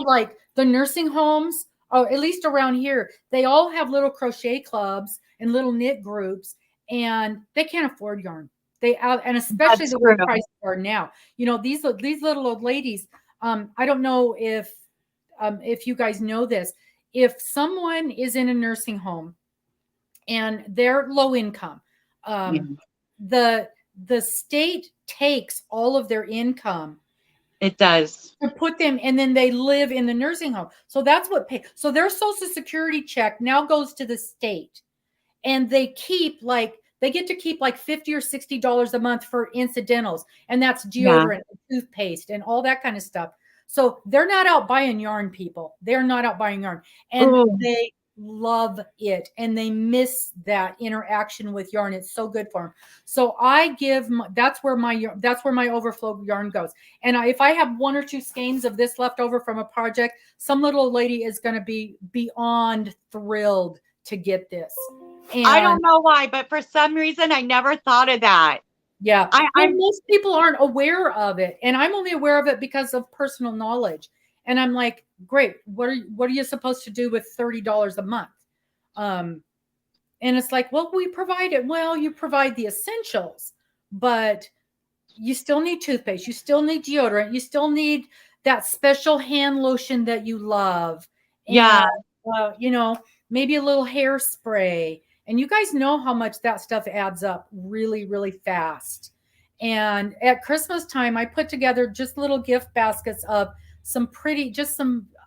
like the nursing homes, at least around here, they all have little crochet clubs and little knit groups, and they can't afford yarn. And especially the way prices are now. These little old ladies. I don't know if you guys know this. If someone is in a nursing home and they're low income, the state takes all of their income. It does. To put them, and then they live in the nursing home. So that's what pay. So their Social Security check now goes to the state, and they get to keep like $50 or $60 a month for incidentals, and that's deodorant, toothpaste, and all that kind of stuff. So they're not out buying yarn, people. They're not out buying yarn, and they love it, and they miss that interaction with yarn. It's so good for them. So I give that's where my overflow yarn goes. And if I have 1 or 2 skeins of this left over from a project, some little lady is going to be beyond thrilled to get this. And I don't know why, but for some reason I never thought of that. Yeah, most people aren't aware of it, and I'm only aware of it because of personal knowledge. And I'm like, great. What are you supposed to do with $30 a month? And it's like, well, we provide it. Well, you provide the essentials, but you still need toothpaste. You still need deodorant. You still need that special hand lotion that you love. Yeah. And, maybe a little hairspray. And you guys know how much that stuff adds up really, really fast. And at Christmas time, I put together just little gift baskets of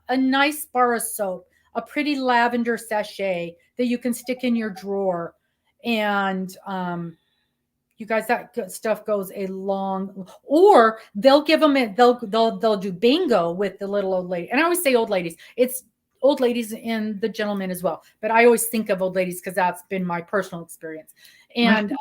a nice bar of soap, a pretty lavender sachet that you can stick in your drawer. And you guys, that stuff goes a long, or they'll give them it. They'll do bingo with the little old lady. And I always say old ladies. It's old ladies and the gentlemen as well. But I always think of old ladies because that's been my personal experience. And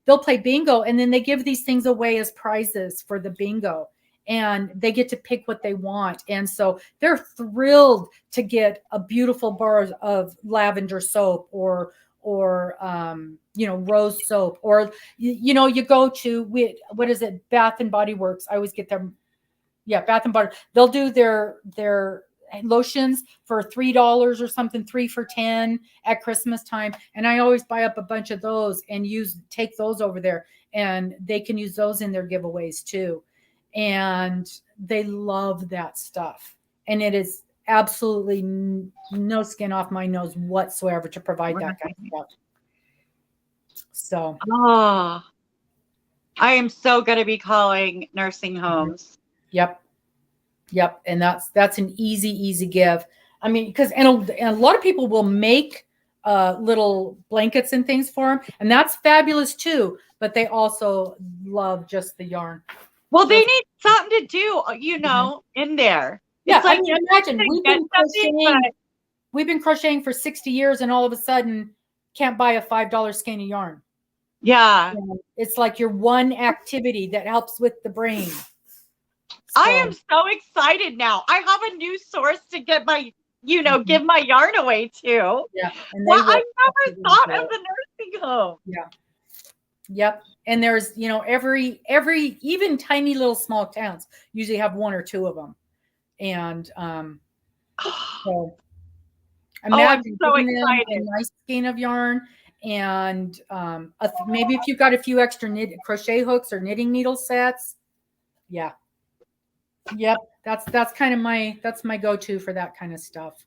they'll play bingo, and then they give these things away as prizes for the bingo. And they get to pick what they want. And so they're thrilled to get a beautiful bar of lavender soap or rose soap, or, you go to, what is it? Bath and Body Works. I always get them. Yeah. Bath and Body. They'll do their lotions for $3 or something, 3 for $10 at Christmas time. And I always buy up a bunch of those and take those over there, and they can use those in their giveaways too. And they love that stuff. And it is absolutely no skin off my nose whatsoever to provide that kind of stuff. So. I am so going to be calling nursing homes. Yep. And that's an easy give. I mean, because and a lot of people will make little blankets and things for them, and that's fabulous too. But they also love just the yarn. Well, they need something to do, in there. Yeah, like, I mean, imagine we've been crocheting for 60 years, and all of a sudden can't buy a $5 skein of yarn. Yeah. It's like your one activity that helps with the brain. So. I am so excited now. I have a new source to get my, give my yarn away to. Yeah. I never thought of the nursing home. Yeah. Yep. And there's, every even tiny little small towns usually have 1 or 2 of them. And so imagine I'm so giving them excited. a nice skein of yarn, and maybe if you've got a few extra crochet hooks or knitting needle sets. Yeah. Yep. That's kind of my go-to for that kind of stuff.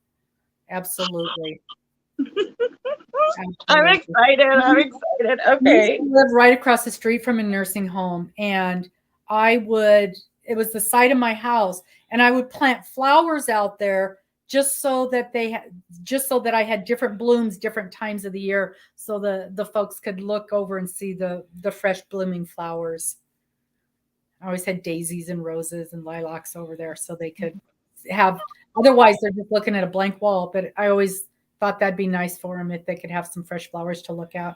Absolutely. I'm excited. Okay. I live right across the street from a nursing home, and it was the side of my house, and I would plant flowers out there just so that I had different blooms different times of the year, so the folks could look over and see the fresh blooming flowers. I always had daisies and roses and lilacs over there so they could have, otherwise they're just looking at a blank wall. But I always thought that'd be nice for them if they could have some fresh flowers to look at.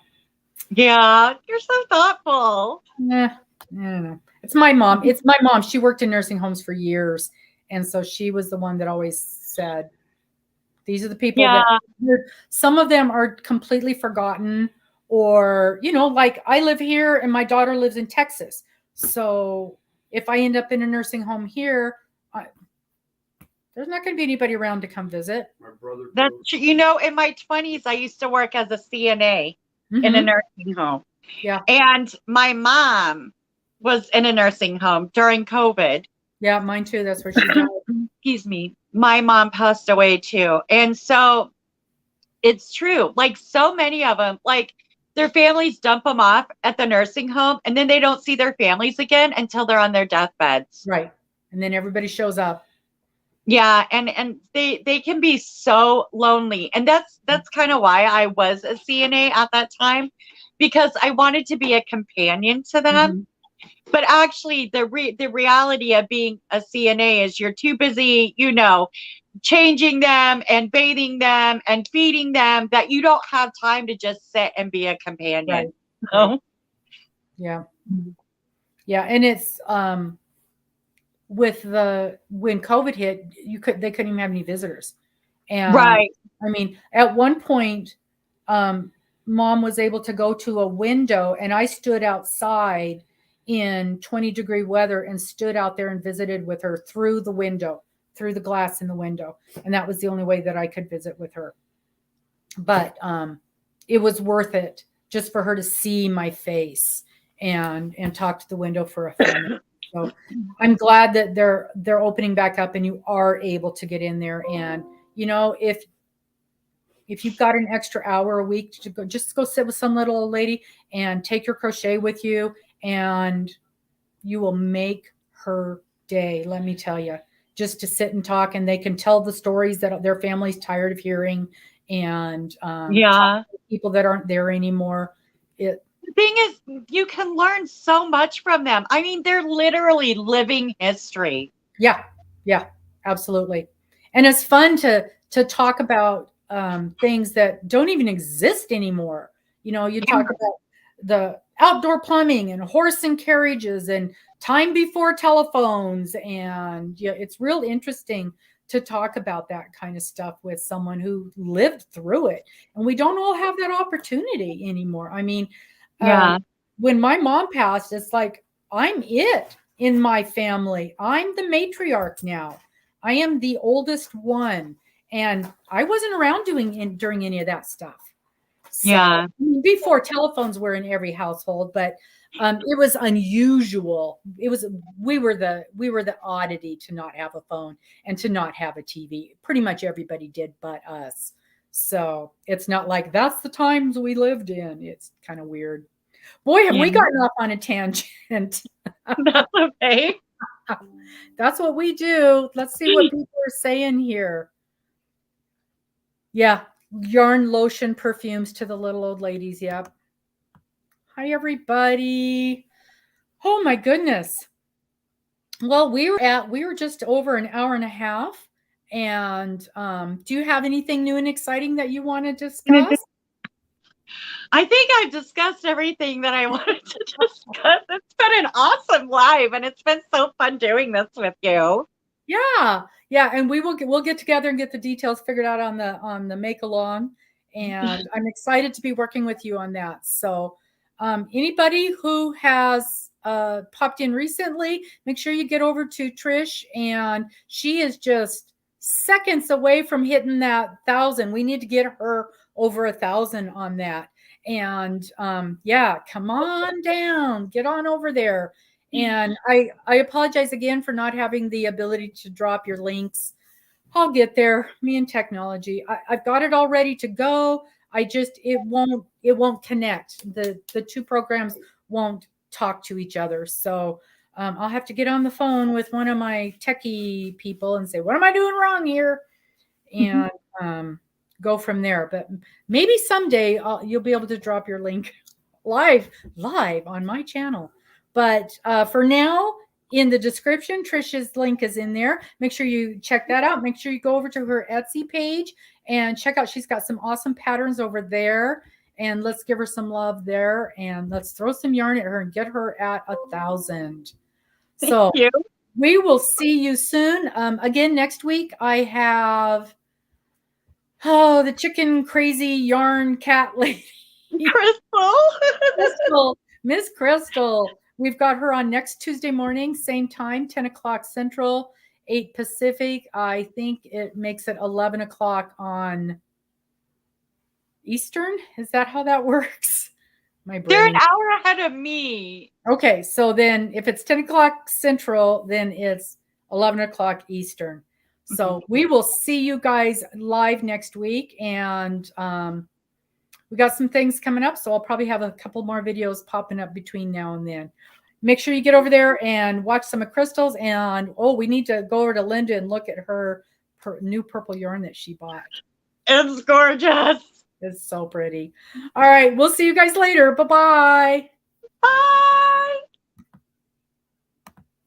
Yeah, you're so thoughtful. I don't know. It's my mom. She worked in nursing homes for years. And so she was the one that always said, these are the people that some of them are completely forgotten, or, like I live here and my daughter lives in Texas. So if I end up in a nursing home here, there's not going to be anybody around to come visit. My brother. That's in my 20s, I used to work as a CNA in a nursing home. Yeah. And my mom was in a nursing home during COVID. Yeah, mine too. That's where she died. Excuse me. My mom passed away too. And so it's true. Like so many of them, like their families dump them off at the nursing home, and then they don't see their families again until they're on their deathbeds. Right. And then everybody shows up. Yeah, and they can be so lonely. And that's kind of why I was a CNA at that time, because I wanted to be a companion to them. Mm-hmm. But actually the reality of being a CNA is you're too busy, changing them and bathing them and feeding them, that you don't have time to just sit and be a companion. Right. Yeah. Yeah. And it's when COVID hit, they couldn't even have any visitors. And right. I mean, at one point, Mom was able to go to a window, and I stood outside in 20-degree weather and stood out there and visited with her through the window, through the glass in the window. And that was the only way that I could visit with her. But it was worth it just for her to see my face and talk to the window for a few minutes. So I'm glad that they're opening back up and you are able to get in there. And, if you've got an extra hour a week to go, just go sit with some little old lady and take your crochet with you, and you will make her day. Let me tell you, just to sit and talk, and they can tell the stories that their family's tired of hearing, and talk to people that aren't there anymore. The thing is, you can learn so much from them. I mean, they're literally living history. Yeah, absolutely. And it's fun to talk about things that don't even exist anymore. You talk about the outdoor plumbing and horse and carriages and time before telephones. And it's real interesting to talk about that kind of stuff with someone who lived through it. And we don't all have that opportunity anymore. I mean, when my mom passed, it's like, I'm it in my family. I'm the matriarch now. I am the oldest one. And I wasn't around during any of that stuff. So, before telephones were in every household, but it was unusual. We were the oddity to not have a phone and to not have a TV. Pretty much everybody did but us. So it's not like that's the times we lived in. It's kind of weird. Boy, have we gotten off on a tangent. That's okay. That's what we do. Let's see what people are saying here. Yeah, yarn, lotion, perfumes to the little old ladies. Yep. Hi, everybody. Oh my goodness. Well, we were just over an hour and a half. And do you have anything new and exciting that you want to discuss? I think I've discussed everything that I wanted to discuss. It's been an awesome live, and it's been so fun doing this with you. Yeah, and we'll get together and get the details figured out on the make along, and I'm excited to be working with you on that. So, anybody who has popped in recently, make sure you get over to Trish, and she is just seconds away from hitting that 1,000. We need to get her over 1,000 on that, and come on down, get on over there. And I apologize again for not having the ability to drop your links. I'll get there. Me and technology. I've got it all ready to go. It won't connect. The two programs won't talk to each other. So I'll have to get on the phone with one of my techie people and say, what am I doing wrong here? And go from there. But maybe someday you'll be able to drop your link live on my channel. But for now, in the description, Trish's link is in there. Make sure you check that out. Make sure you go over to her Etsy page and check out. She's got some awesome patterns over there. And let's give her some love there. And let's throw some yarn at her and get her at 1,000. So we will see you soon. Again, next week, I have the chicken crazy yarn cat lady. Crystal. Miss Crystal. We've got her on next Tuesday morning, same time, 10 o'clock Central, 8 Pacific. I think it makes it 11 o'clock on Eastern. Is that how that works? My brain. They're an hour ahead of me. Okay, so then if it's 10 o'clock Central, then it's 11 o'clock Eastern. So we will see you guys live next week. And we got some things coming up, so I'll probably have a couple more videos popping up between now and then. Make sure you get over there and watch some of Crystal's. And we need to go over to Linda and look at her new purple yarn that she bought. It's gorgeous. It's so pretty. All right, we'll see you guys later. Bye-bye. Bye.